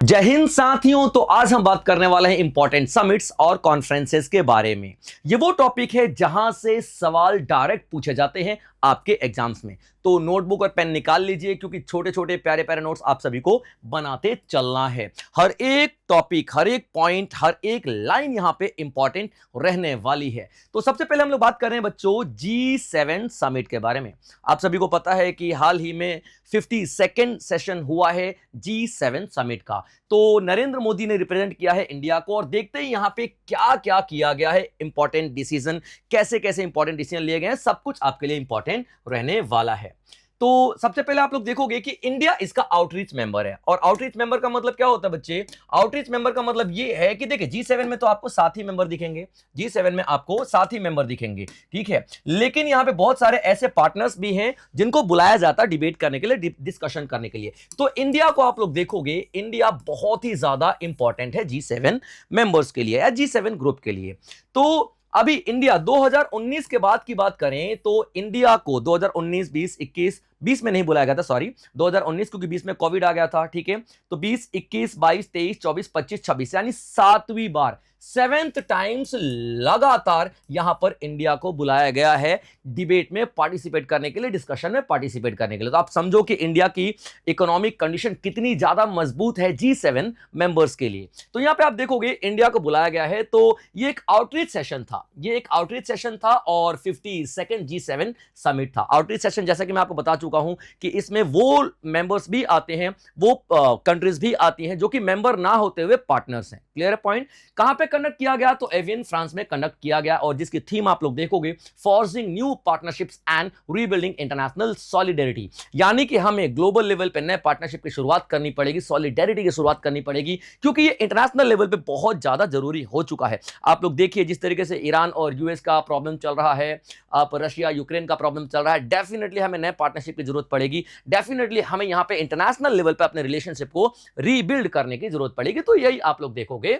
जय हिंद साथियों। तो आज हम बात करने वाले हैं इंपॉर्टेंट समिट्स और कॉन्फ्रेंसेस के बारे में। ये वो टॉपिक है जहां से सवाल डायरेक्ट पूछे जाते हैं आपके एग्जाम्स में। तो नोटबुक और पेन निकाल लीजिए क्योंकि छोटे छोटे प्यारे प्यारे नोट्स आप सभी को बनाते चलना है। हर एक टॉपिक, हर एक पॉइंट, हर एक लाइन यहां पे इंपॉर्टेंट रहने वाली है। तो सबसे पहले हम लोग बात कर रहे हैं बच्चों G7 समिट के बारे में। आप सभी को पता है कि हाल ही में 52nd सेशन हुआ है G7 समिट का। तो नरेंद्र मोदी ने रिप्रेजेंट किया है इंडिया को और देखते ही यहां पे क्या क्या किया गया है, इंपॉर्टेंट डिसीजन कैसे कैसे इंपॉर्टेंट डिसीजन लिए गए हैं, सब कुछ आपके लिए इंपॉर्टेंट रहने वाला है। तो सबसे पहले आप लोग देखोगे कि इंडिया इसका आउटरीच मेंबर है। और आउटरीच मेंबर का मतलब क्या होता है बच्चे? आउटरीच मेंबर का मतलब ये है कि देखिए G7 में तो आपको साथी मेंबर दिखेंगे, G7 में आपको साथी मेंबर दिखेंगे, ठीक है। लेकिन यहां पे बहुत सारे ऐसे पार्टनर्स भी हैं जिनको बुलाया जाता है डिबेट करने के लिए, डिस्कशन करने के लिए। तो इंडिया को आप लोग देखोगे, इंडिया बहुत ही ज्यादा इंपॉर्टेंट है G7 मेंबर्स के लिए या G7 ग्रुप के लिए। तो अभी इंडिया 2019 के बाद की बात करें तो इंडिया को 2019, 20, 21, 20 में नहीं बुलाया गया था, सॉरी 2019 क्योंकि 20 में कोविड आ गया था, ठीक है। तो 20, 21, 22, 23, 24, 25, 26 यानी 7वीं बार, 7th टाइम्स लगातार यहां पर इंडिया को बुलाया गया है डिबेट में पार्टिसिपेट करने के लिए, डिस्कशन में पार्टिसिपेट करने के लिए। तो आप समझो कि इंडिया की इकोनॉमिक कंडीशन कितनी ज्यादा मजबूत है G7 मेंबर्स के लिए। तो यहां पे आप देखोगे इंडिया को बुलाया गया है। तो ये एक आउटरीच सेशन था, ये एक आउटरीच सेशन था और 52nd G7 समिट था। आउटरीच सेशन जैसा कि मैं आपको बता चुका हूं कि इसमें वो मेंबर्स भी आते हैं, वो कंट्रीज भी आती हैं जो कि मेंबर ना होते हुए पार्टनर्स हैं। क्लियर है पॉइंट? कहां पे कंडक्ट किया गया? तो एवियन फ्रांस में कंडक्ट किया गया और जिसकी थीम आप लोग देखोगे forging new partnerships and rebuilding international solidarity. यानी कि हमें ग्लोबल लेवल पे नए पार्टनरशिप की शुरुआत करनी पड़ेगी, सॉलिडेरिटी की शुरुआत करनी पड़ेगी क्योंकि ये इंटरनेशनल लेवल पे बहुत ज्यादा जरूरी हो चुका है। आप लोग देखिए जिस तरीके से ईरान और यूएस का प्रॉब्लम चल रहा है, आप रशिया यूक्रेन का प्रॉब्लम चल रहा है, डेफिनेटली हमें नए पार्टनरशिप की जरूरत पड़ेगी। डेफिनेटली हमें यहां पे इंटरनेशनल लेवल पे अपने रिलेशनशिप को रीबिल्ड करने की जरूरत पड़ेगी। तो यही आप लोग देखोगे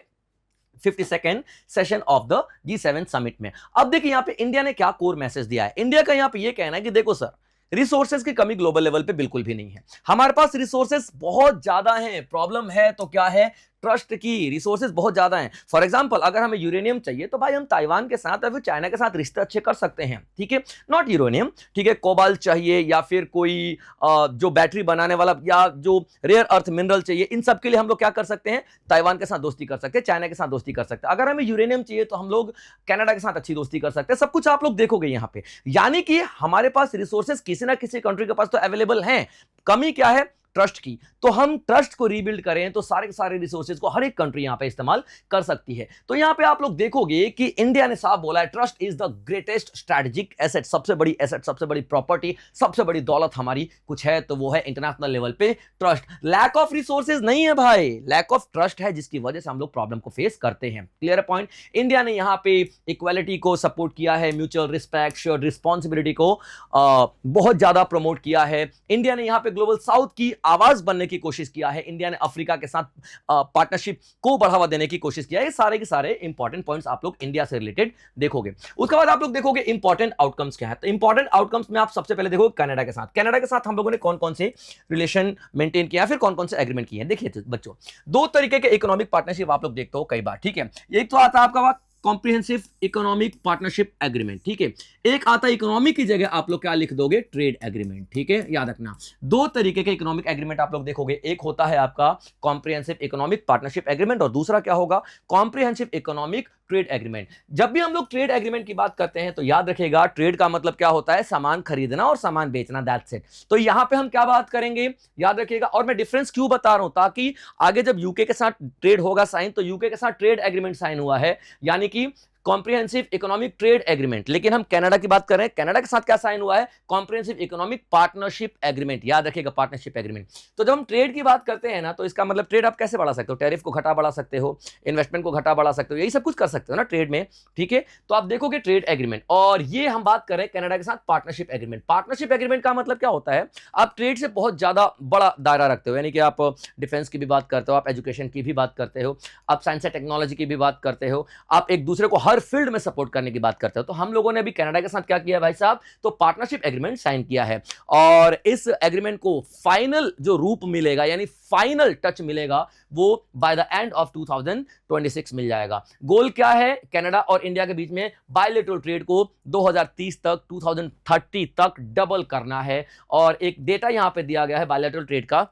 52nd session of the G7 summit में। अब देखिए यहां पे इंडिया ने क्या कोर मैसेज दिया है। इंडिया का यहां पे ये कहना है कि देखो सर, रिसोर्सेज की कमी ग्लोबल लेवल पे बिल्कुल भी नहीं है, हमारे पास रिसोर्सेज बहुत ज्यादा हैं। प्रॉब्लम है तो क्या है? ट्रस्ट की। रिसोर्सेज बहुत ज्यादा हैं। फॉर एग्जांपल अगर हमें यूरेनियम चाहिए तो भाई हम ताइवान के साथ या फिर चाइना के साथ रिश्ते अच्छे कर सकते हैं, ठीक है। नॉट यूरेनियम, ठीक है। कोबाल्ट चाहिए या फिर कोई जो बैटरी बनाने वाला या जो रेयर अर्थ मिनरल चाहिए, इन सब के लिए हम लोग क्या कर सकते हैं? ताइवान के साथ दोस्ती कर सकते हैं, चाइना के साथ दोस्ती कर सकते हैं। अगर हमें यूरेनियम चाहिए तो हम लोग कनाडा के साथ अच्छी दोस्ती कर सकते हैं। सब कुछ आप लोग देखोगे यहां पे, यानी कि हमारे पास रिसोर्सेज किसी ना किसी कंट्री के पास तो अवेलेबल हैं। कमी क्या है? ट्रस्ट की। तो हम ट्रस्ट को रीबिल्ड करें तो सारे के सारे रिसोर्सेज को हर एक कंट्री यहां पे इस्तेमाल कर सकती है। तो यहां पे आप लोग देखोगे कि इंडिया ने साफ बोला है trust is the greatest strategic asset. सबसे बड़ी एसेट, सबसे बड़ी प्रॉपर्टी, सबसे बड़ी दौलत हमारी कुछ है तो वो है इंटरनेशनल लेवल पे ट्रस्ट। लैक ऑफ रिसोर्सेज नहीं है भाई, लैक ऑफ ट्रस्ट है जिसकी वजह से हम लोग प्रॉब्लम को फेस करते हैं। Clear point? इंडिया ने यहां पे इक्वालिटी को सपोर्ट किया है, म्यूचुअल रिस्पेक्ट, शेयर्ड रिस्पॉन्सिबिलिटी को बहुत ज्यादा प्रमोट किया है। इंडिया ने यहां पे ग्लोबल साउथ की आवाज बनने की कोशिश किया है। इंडिया ने अफ्रीका के साथ पार्टनरशिप को बढ़ावा देने की कोशिश किया है। ये सारे के सारे इंपॉर्टेंट पॉइंट्स आप लोग इंडिया से रिलेटेड देखोगे। उसके बाद आप लोग देखोगे इंपॉर्टेंट आउटकम्स क्या है। तो इंपॉर्टेंट आउटकम्स में आप सबसे पहले देखोगे कनाडा के साथ। कनाडा के साथ हम लोगों ने कौन कौन से रिलेशन मेंटेन किया, फिर कौन कौन से एग्रीमेंट किए हैं। देखिए बच्चों, दो तरीके के इकोनॉमिक पार्टनरशिप आप लोग देखते हो कई बार, ठीक है। एक तो आता है आपका कॉम्प्रिहेंसिव इकोनॉमिक पार्टनरशिप एग्रीमेंट, ठीक है। एक आता है इकोनॉमी की जगह आप लोग क्या लिख दोगे? ट्रेड एग्रीमेंट, ठीक है। याद रखना, दो तरीके के इकोनॉमिक एग्रीमेंट आप लोग देखोगे। एक होता है आपका कॉम्प्रिहेंसिव इकोनॉमिक पार्टनरशिप एग्रीमेंट और दूसरा क्या होगा? Comprehensive economic trade agreement. जब भी हम लोग ट्रेड एग्रीमेंट की बात करते हैं तो याद रखिएगा ट्रेड का मतलब क्या होता है? सामान खरीदना और सामान बेचना, दैट्स इट। तो यहां पे हम क्या बात करेंगे? याद रखिएगा। और मैं डिफरेंस क्यों बता रहा हूं? ताकि आगे जब यूके के साथ ट्रेड होगा साइन, तो यूके के साथ ट्रेड एग्रीमेंट साइन हुआ है, यानी कि कॉम्प्रिहेंसिव इकोनॉमिक ट्रेड एग्रीमेंट। लेकिन हम कनाडा की बात कर रहे हैं, कनाडा के साथ क्या साइन हुआ है? Comprehensive economic partnership agreement. याद रखिएगा, पार्टनरशिप एग्रीमेंट। तो जब हम ट्रेड की बात करते हैं ना, तो इसका मतलब ट्रेड आप कैसे बढ़ा सकते हो? टैरिफ को घटा बढ़ा सकते हो, इन्वेस्टमेंट को घटा बढ़ा सकते हो, यही सब कुछ कर सकते हो ना ट्रेड में, ठीक है। तो आप देखोगे ट्रेड एग्रीमेंट, और ये हम बात कर रहे हैं कनाडा के साथ पार्टनरशिप एग्रीमेंट। पार्टनरशिप एग्रीमेंट का मतलब क्या होता है? आप ट्रेड से बहुत ज्यादा बड़ा दायरा रखते हो, यानी कि आप डिफेंस की भी बात करते हो, आप एजुकेशन की भी बात करते हो, आप साइंस एंड टेक्नोलॉजी की भी बात करते हो, आप एक दूसरे को हर हर फील्ड में सपोर्ट करने की बात करते हो। तो हम लोगों ने अभी कनाडा के साथ क्या किया भाई साहब, तो पार्टनरशिप एग्रीमेंट साइन किया है और इस एग्रीमेंट को फाइनल जो रूप मिलेगा यानी फाइनल टच मिलेगा वो बाय द एंड ऑफ 2026 मिल जाएगा। गोल क्या है, कनाडा और इंडिया के बीच में बायलैटरल ट्रेड को 2030 तक 2030 तक डबल करना है और एक डेटा यहां पे दिया गया है बायलैटरल ट्रेड का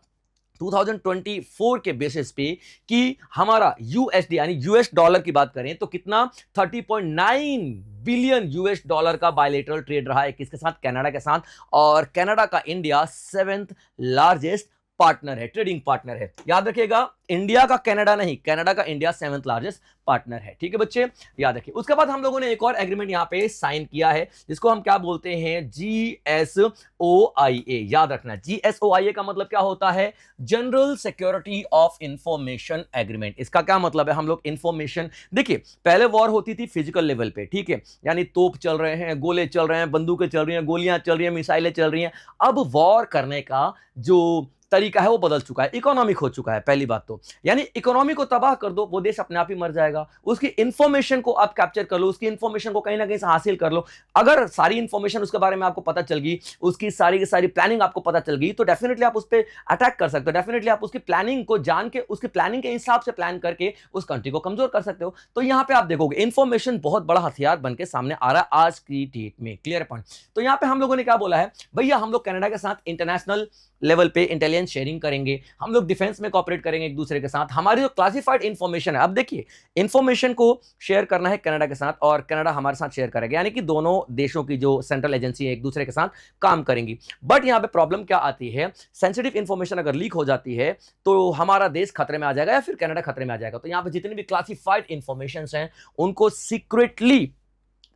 2024 के बेसिस पे कि हमारा यूएसडी यानी यूएस डॉलर की बात करें तो कितना 30.9 बिलियन यूएस डॉलर का बायलैटरल ट्रेड रहा है किसके साथ, कनाडा के साथ। और कनाडा का इंडिया 7th लार्जेस्ट पार्टनर है, ट्रेडिंग पार्टनर है। याद रखिएगा, इंडिया का कनाडा नहीं, कनाडा का इंडिया 7th लार्जेस्ट पार्टनर है। ठीक है बच्चे, याद रखिए। उसके बाद हम लोगों ने एक और एग्रीमेंट यहां पे साइन किया है जिसको हम क्या बोलते हैं, GSOIA। याद रखना, GSOIA का मतलब क्या होता है, general security of information agreement. इसका क्या मतलब है, हम लोग इंफॉर्मेशन, देखिए पहले वॉर होती थी फिजिकल लेवल पे, ठीक है, यानी तोप चल रहे हैं, गोले चल रहे हैं, बंदूकें चल रही हैं, गोलियां चल रही हैं, मिसाइलें चल रही हैं। अब वॉर करने का जो तरीका है वो बदल चुका है, इकोनॉमिक हो चुका है। पहली बात तो यानी इकोनॉमी को तबाह कर दो, वो देश अपने आप ही मर जाएगा। उसकी इंफॉर्मेशन को आप कैप्चर कर लो, उसकी इंफॉर्मेशन को कहीं ना कहीं से हासिल कर लो। अगर सारी इंफॉर्मेशन उसके बारे में आपको पता चल गई, उसकी सारी की सारी प्लानिंग आपको पता चल गई, तो डेफिनेटली आप उस पर अटैक कर सकते हो। डेफिनेटली आप उसकी प्लानिंग को जान के, उसकी प्लानिंग के हिसाब से प्लान करके उस कंट्री को कमजोर कर सकते हो। तो यहां पे आप देखोगे इंफॉर्मेशन बहुत बड़ा हथियार बनकर सामने आ रहा है आज की डेट में। Clear point. तो यहां पे हम लोगों ने क्या बोला है, भैया हम लोग कनाडा के साथ इंटरनेशनल लेवल पे इंटेलिजेंस शेयरिंग करेंगे, हम लोग डिफेंस में कोऑपरेट करेंगे एक दूसरे के साथ। हमारी जो क्लासिफाइड इंफॉर्मेशन है, अब देखिए इंफॉर्मेशन को शेयर करना है कनाडा के साथ और कनाडा हमारे साथ शेयर करेगा, यानी कि दोनों देशों की जो सेंट्रल एजेंसी है एक दूसरे के साथ काम करेंगी। बट यहां पे प्रॉब्लम क्या आती है, सेंसिटिव इंफॉर्मेशन अगर लीक हो जाती है तो हमारा देश खतरे में आ जाएगा या फिर कनाडा खतरे में आ जाएगा। तो यहां पे जितनी भी क्लासिफाइड इंफॉर्मेशन हैं उनको सीक्रेटली,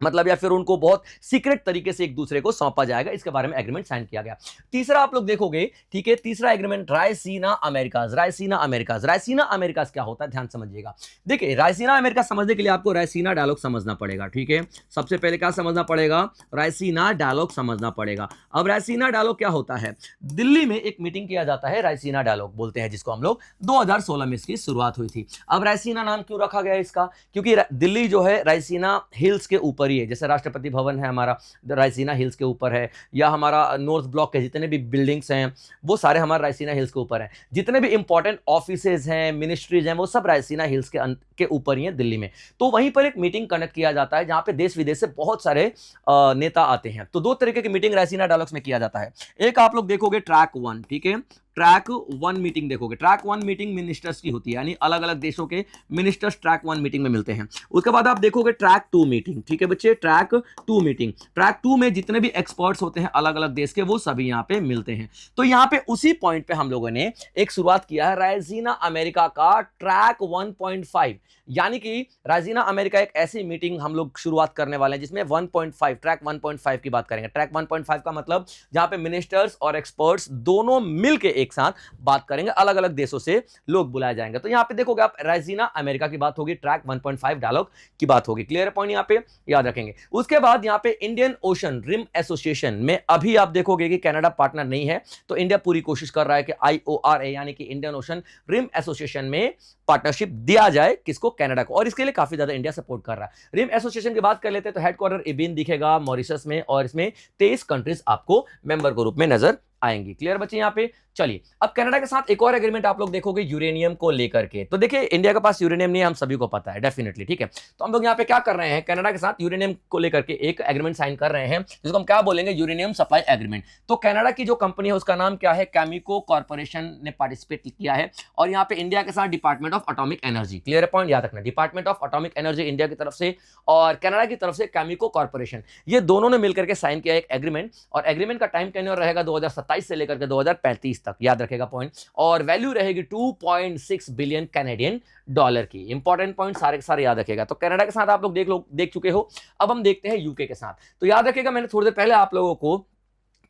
मतलब या फिर उनको बहुत सीक्रेट तरीके से एक दूसरे को सौंपा जाएगा। इसके बारे में एग्रीमेंट साइन किया गया। तीसरा आप लोग देखोगे, ठीक है, तीसरा agreement Raisina Americas. Raisina Americas, Raisina Americas क्या होता है, ध्यान समझिएगा। देखिए रायसीना अमेरिका समझने के लिए आपको रायसीना डायलॉग समझना पड़ेगा। ठीक है, सबसे पहले क्या समझना पड़ेगा, रायसीना डायलॉग समझना पड़ेगा। अब रायसीना डायलॉग क्या होता है, दिल्ली में एक मीटिंग किया जाता है, रायसीना डायलॉग बोलते हैं जिसको हम लोग, 2016 में इसकी शुरुआत हुई थी। अब रायसीना नाम क्यों रखा गया इसका, क्योंकि दिल्ली जो है रायसीना हिल्स के ऊपर ही है। जैसे राष्ट्रपति भवन है हमारा रायसीना हिल्स के ऊपर है, या हमारा नॉर्थ ब्लॉक के जितने भी बिल्डिंग्स हैं वो सारे हमारे रायसीना हिल्स के ऊपर हैं। जितने भी इंपॉर्टेंट ऑफिसेज हैं, मिनिस्ट्रीज हैं, वो सब रायसीना हिल्स के ऊपर ही हैं दिल्ली में। तो वहीं पर एक मीटिंग कंडक्ट किया जाता है जहां पे देश विदेश से बहुत सारे नेता आते हैं। तो दो तरीके की मीटिंग रायसीना डायलॉग्स में किया जाता है। एक आप लोग देखोगे ट्रैक 1, ठीक है, ट्रैक 1 मीटिंग देखोगे। ट्रैक 1 मीटिंग मिनिस्टर्स की होती है, यानी अलग अलग देशों के मिनिस्टर्स ट्रैक 1 मीटिंग में मिलते हैं। उसके बाद आप देखोगे ट्रैक 2 मीटिंग, ठीक है बच्चे, ट्रैक 2 मीटिंग। ट्रैक 2 में जितने भी एक्सपर्ट्स होते हैं अलग अलग देश के, वो सभी यहां पे मिलते हैं। तो यहां पे उसी पॉइंट पे हम लोगों ने एक शुरुआत किया है रायसीना अमेरिका का ट्रैक 1.5, यानी कि रायसीना अमेरिका एक ऐसी मीटिंग हम लोग शुरुआत करने वाले हैं जिसमें 1.5 ट्रैक 1.5 की बात करेंगे। ट्रैक 1.5 का मतलब जहां पे मिनिस्टर्स और एक्सपर्ट्स दोनों मिलके एक साथ बात करेंगे, अलग अलग देशों से लोग बुलाए जाएंगे। तो यहां पे देखोगे आप रायसीना अमेरिका की बात होगी, ट्रैक 1.5 डायलॉग की बात होगी। क्लियर पॉइंट यहां पे याद रखेंगे। उसके बाद यहां पे इंडियन ओशन रिम एसोसिएशन में अभी आप देखोगे कि कनाडा पार्टनर नहीं है, तो इंडिया पूरी कोशिश कर रहा है कि IORA यानी कि इंडियन ओशन रिम एसोसिएशन में पार्टनरशिप दिया जाए, किसको, कनाडा को, और इसके लिए काफी ज्यादा इंडिया सपोर्ट कर रहा है। रिम एसोसिएशन की बात कर लेते हैं तो हेडक्वार्टर इबिन दिखेगा मॉरिशस में, और इसमें 23 कंट्रीज आपको मेंबर के रूप में नजर आएंगी। क्लियर बच्चे यहां पे। चलिए अब कनाडा के साथ एक और एग्रीमेंट आप लोग देखोगे यूरेनियम को लेकर के। तो देखिए इंडिया के पास यूरेनियम नहीं है, हम सभी को पता है डेफिनेटली, ठीक है। तो हम लोग यहां पे क्या कर रहे हैं, कनाडा के साथ यूरेनियम को लेकर के एक एग्रीमेंट साइन कर रहे हैं जिसको हम क्या बोलेंगे, यूरेनियम सप्लाई एग्रीमेंट। तो कनाडा की जो कंपनी है उसका नाम क्या है, कैमिको कॉर्पोरेशन ने पार्टिसिपेट किया है, और यहां पे इंडिया के साथ department of atomic energy, clear point याद रखना, department of atomic energy India की तरफ से और कनाडा की तरफ से कैमिको कॉर्पोरेशन, ये दोनों ने मिलकर के साइन किया एक एग्रीमेंट। और एग्रीमेंट का टाइम टेन्योर रहेगा 2027 से लेकर के 2035 तक, याद रखेगा पॉइंट। और वैल्यू रहेगी 2.6 बिलियन कैनेडियन डॉलर की। इंपॉर्टेंट पॉइंट सारे के सारे याद रखेगा। तो कनाडा के साथ आप लोग देख चुके हो। अब हम देखते हैं यूके के साथ। तो याद रखेगा मैंने थोड़ी देर पहले आप लोगों को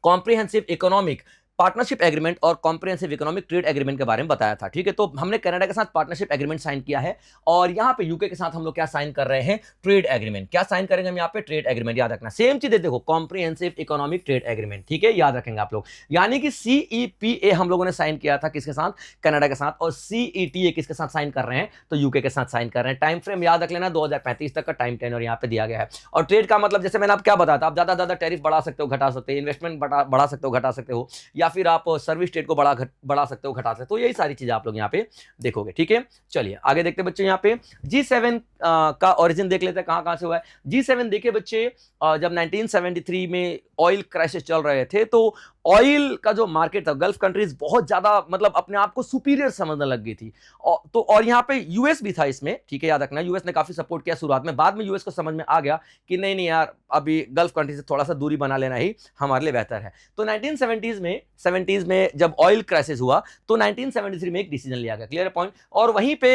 कॉम्प्रिहेंसिव इकोनॉमिक पार्टनरशिप एग्रीमेंट और कॉम्प्रिहेंसिव इकोनॉमिक ट्रेड एग्रीमेंट के बारे में बताया था। ठीक है, तो हमने कनाडा के साथ पार्टनरशिप एग्रीमेंट साइन किया है और यहां पे यूके के साथ हम लोग क्या साइन कर रहे हैं, ट्रेड एग्रीमेंट। क्या साइन करेंगे हम यहां पे, ट्रेड एग्रीमेंट। याद रखना सेम चीज देखो, कॉम्प्रिहेंसिव इकोनॉमिक ट्रेड एग्रीमेंट। ठीक है, याद रखेंगे आप लोग। यानी कि CEPA हम लोगों ने साइन किया था किसके साथ, कनाडा के साथ, और CETA किसके साथ साइन कर रहे हैं, तो यूके के साथ साइन कर रहे हैं। टाइम फ्रेम याद रख लेना, 2035 तक का टाइम टेन्योर यहां पे दिया गया है। और ट्रेड का मतलब जैसे मैंने आप क्या बताया था, आप ज्यादा टैरिफ बढ़ा सकते हो, घटा सकते हो, इन्वेस्टमेंट बढ़ा सकते हो, घटा सकते हो, या फिर आप सर्विस ट्रेड को बढ़ा सकते हो, घटा सकते हो। यही सारी चीजें आप लोग यहाँ पे देखोगे। ठीक है, चलिए आगे देखते हैं बच्चे। यहाँ पे G7 का ओरिजिन देख लेते हैं, कहां से हुआ है। G7 देखिए बच्चे, जब 1973 में ऑयल क्राइसिस चल रहे थे तो ऑयल का जो मार्केट था, गल्फ कंट्रीज बहुत ज्यादा मतलब अपने आप को सुपीरियर समझने लग गई थी। और यहाँ पे यूएस भी था इसमें। ठीक है, याद रखना यूएस ने काफी सपोर्ट किया शुरुआत में, बाद में यूएस को समझ में आ गया कि नहीं यार, अभी गल्फ कंट्री से थोड़ा सा दूरी बना लेना ही हमारे लिए बेहतर है। तो 1970s में जब ऑयल क्राइसिस हुआ तो 1973 में एक डिसीजन लिया गया, क्लियर पॉइंट। और वहीं पे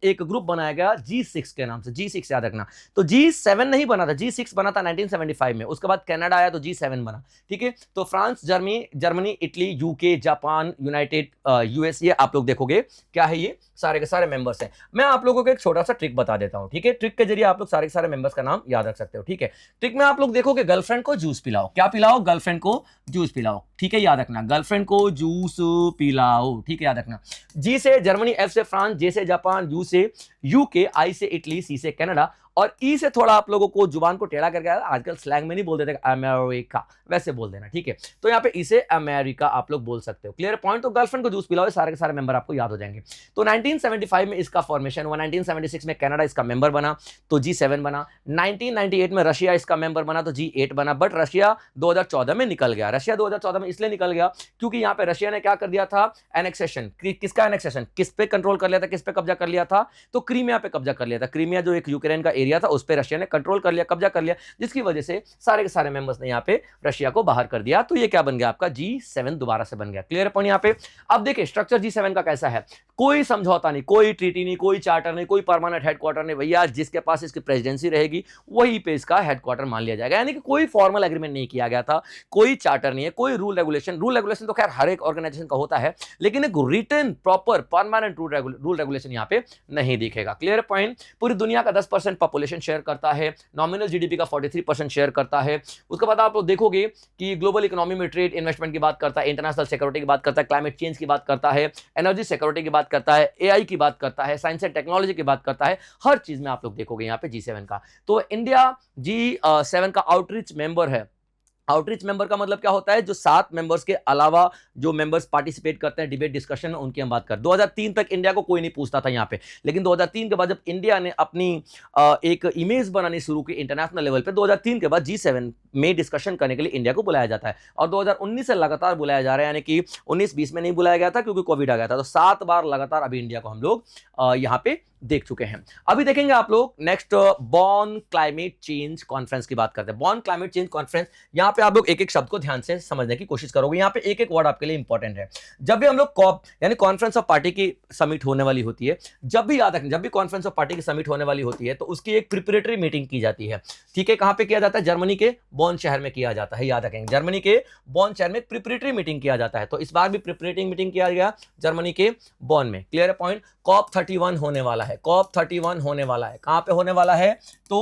एक ग्रुप बनाया गया G6 के नाम से, G6 याद रखना। तो G7 नहीं बना था, G6 बना था 1975 में। उसके बाद कनाडा आया तो G7 बना। ठीक है, तो France, Germany, Italy, UK, Japan, United, US, ये आप लोग देखोगे क्या है, ये सारे के सारे मेंबर्स हैं। मैं आप लोगों को एक छोटा सा ट्रिक बता देता हूं। ठीक है, ट्रिक के जरिए आप लोग सारे के सारे मेंबर्स का नाम याद रख सकते हो। ठीक है, ट्रिक में आप लोग देखोगे, गर्लफ्रेंड को जूस पिलाओ। क्या पिलाओ, गर्लफ्रेंड को जूस पिलाओ। ठीक है, याद रखना, गर्लफ्रेंड को जूस पिलाओ। ठीक है, याद रखना। जी से जर्मनी, एफ से फ्रांस, जे से जापान, यू से यूके, आई से इटली, सी से कनाडा, और ई से थोड़ा आप लोगों को जुबान को टेढ़ा करके, आजकल स्लैंग में नहीं बोल देते अमेरिका, वैसे बोल देना। ठीक है, तो यहाँ पे ई से अमेरिका आप लोग बोल सकते हो, क्लियर पॉइंट। तो गर्लफ्रेंड को जूस पिलाओ, सारे के सारे मेंबर आपको याद हो जाएंगे। तो 1975 में इसका फॉर्मेशन हुआ, 1976 में कनाडा इसका मेंबर बना तो G7 बना, 1998 में रशिया इसका मेंबर बना तो G8 बना। बट रशिया 2014 में निकल गया। रशिया 2014 में इसलिए निकल गया क्योंकि यहाँ पे रशिया ने क्या कर दिया था, एनेक्सेशन। किसका एनेक्सेशन, किस पे कंट्रोल कर लिया था, किस पे कब्जा कर लिया था, तो क्रीमिया पे कब्जा कर लिया था। क्रीमिया जो एक यूक्रेन का एरिया था, उस पर रशिया ने कंट्रोल कर लिया, कब्जा कर लिया, जिसकी वजह से सारे के सारे मेंबर्स ने यहाँ पे रशिया को बाहर कर दिया। तो ये क्या बन गया, आपका G7 दोबारा से बन गया, क्लियर पॉइंट यहाँ पे। अब देखिए स्ट्रक्चर G7 का कैसा है, कोई समझौता नहीं, कोई ट्रीटी नहीं, कोई चार्टर नहीं, कोई परमानेंट हेडक्वार्टर नहीं। भैया जिसके पास इसकी प्रेसिडेंसी रहेगी वहीं पे इसका हेडक्वार्टर मान लिया जाएगा। यानी कि कोई फॉर्मल एग्रीमेंट नहीं किया गया था, कोई चार्टर नहीं है, कोई रूल रेगुलेशन तो खैर हर एक ऑर्गेनाइजेशन का होता है, लेकिन एक written proper permanent rule regulation यहाँ पे नहीं दिखेगा, क्लियर पॉइंट। पूरी दुनिया का 10% पॉपुलेशन शेयर करता है, नॉमिनल जीडीपी का 43% शेयर करता है। उसके बाद आप लोग देखोगे कि ग्लोबल इकोनॉमी में ट्रेड, इन्वेस्टमेंट की बात करता है, इंटरनेशनल सिक्योरिटी की बात करता है, क्लाइमेट चेंज की बात करता है, एनर्जी सिक्योरिटी की बात करता है, एआई की बात करता है, साइंस एंड टेक्नोलॉजी की बात करता है। हर चीज में आप लोग देखोगे यहाँ पे G7 का। तो इंडिया G7 का आउटरीच मेंबर है। आउटरीच मेंबर का मतलब क्या होता है, जो 7 मेंबर्स के अलावा जो मेंबर्स पार्टिसिपेट करते हैं डिबेट डिस्कशन में, उनकी हम बात कर। 2003 तक इंडिया को कोई नहीं पूछता था यहाँ पे, लेकिन 2003 के बाद जब इंडिया ने अपनी एक इमेज बनानी शुरू की इंटरनेशनल लेवल पे, 2003 के बाद G7 में डिस्कशन करने के लिए इंडिया को बुलाया जाता है। और 2019 से लगातार बुलाया जा रहा है, यानी कि 19-20 में नहीं बुलाया गया था क्योंकि कोविड आ गया था। तो 7 बार लगातार अभी इंडिया को हम लोग यहाँ पे देख चुके हैं। अभी देखेंगे आप लोग नेक्स्ट बॉन क्लाइमेट चेंज कॉन्फ्रेंस की बात करते हैं। बॉन क्लाइमेट चेंज कॉन्फ्रेंस, यहाँ पे आप लोग एक एक शब्द को ध्यान से समझने की कोशिश करोगे। यहाँ पे एक एक वर्ड आपके लिए इंपॉर्टेंट है। जब भी हम लोग कॉप यानी कॉन्फ्रेंस ऑफ पार्टी की समिट होने वाली होती है, जब भी याद रखें, जब भी कॉन्फ्रेंस ऑफ पार्टी की समिट होने वाली होती है तो उसकी एक प्रिपरेटरी मीटिंग की जाती है। ठीक है, कहां पे किया जाता है, जर्मनी के बॉन शहर में किया जाता है। याद रखेंगे, जर्मनी के बॉन शहर में प्रिपरेटरी मीटिंग किया जाता है। तो इस बार भी प्रिपरेटरी मीटिंग किया गया जर्मनी के बॉन में, क्लियर पॉइंट। COP31 होने वाला है, COP31 होने वाला है। कहां पे होने वाला है, तो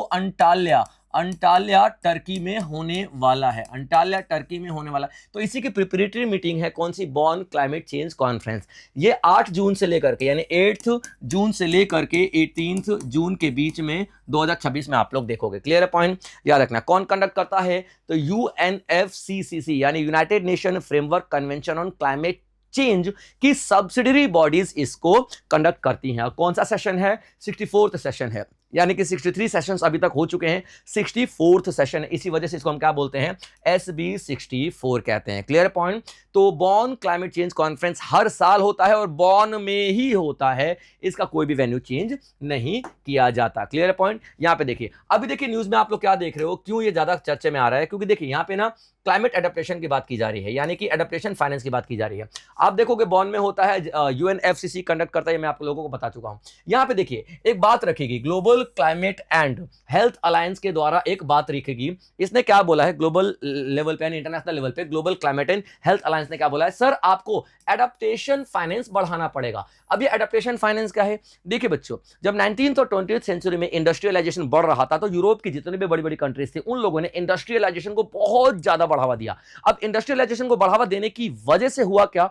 अंटाल्या टर्की में होने वाला है, अंटाल्या टर्की में होने वाला है। तो इसी की प्रिपरेटरी मीटिंग है कौन सी, बॉन क्लाइमेट चेंज कॉन्फ्रेंस। ये 8 जून से लेकर के यानी 8 जून से लेकर के 18 जून के बीच में 2026 में आप लोग देखोगे, क्लियर पॉइंट। याद रखना कौन कंडक्ट करता है, तो UNFCCC यानी United nation framework convention on climate change की सब्सिडरी बॉडीज इसको कंडक्ट करती हैं। और कौन सा सेशन है, 64th सेशन है, यानी कि 63 सेशंस अभी तक हो चुके हैं, 64th सेशन, इसी वजह से इसको हम क्या बोलते हैं, SB64 कहते हैं, क्लियर पॉइंट। तो बॉन क्लाइमेट चेंज कॉन्फ्रेंस हर साल होता है और बॉन में ही होता है, इसका कोई भी वेन्यू चेंज नहीं किया जाता, क्लियर पॉइंट। यहां पे देखिए, अभी देखिए न्यूज में आप लोग क्या देख रहे हो, क्यों ये ज्यादा चर्चे में आ रहा है, क्योंकि देखिए यहां पे ना क्लाइमेट एडेप्टेशन की बात की जा रही है, यानी कि एडेप्टेशन फाइनेंस की बात की जा रही है। आप देखोगे बॉन में होता है, UNFCCC कंडक्ट करता है, मैं आप लोगों को बता चुका हूं। यहां पे देखिए एक बात रखेगी, global global climate and health alliance के द्वारा एक बात लिखेगी। इसने क्या बोला है ग्लोबल लेवल पे, इंटरनेशनल लेवल पे global climate and health alliance ने क्या बोला है, सर आपको एडेप्टेशन फाइनेंस बढ़ाना पड़ेगा। अब ये एडेप्टेशन फाइनेंस क्या है? देखिए बच्चों, जब 19th और 20th सेंचुरी में इंडस्ट्रियलाइजेशन बढ़ रहा था तो यूरोप की जितनी भी बड़ी बड़ी कंट्रीज थी उन लोगों ने इंडस्ट्रियलाइजेशन को बहुत ज्यादा बढ़ावा दिया। अब इंडस्ट्रियलाइजेशन को बढ़ावा देने की वजह से हुआ क्या,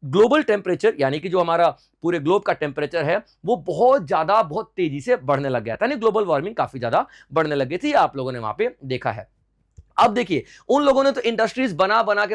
ग्लोबल टेम्परेचर यानी कि जो हमारा पूरे ग्लोब का टेम्परेचर है वो बहुत ज्यादा बहुत तेजी से बढ़ने लग गया था, यानी ग्लोबल वार्मिंग काफी ज्यादा बढ़ने लग गई थी। आप लोगों ने वहां पे देखा है। अब देखिए उन लोगों ने तो इंडस्ट्रीज बना बना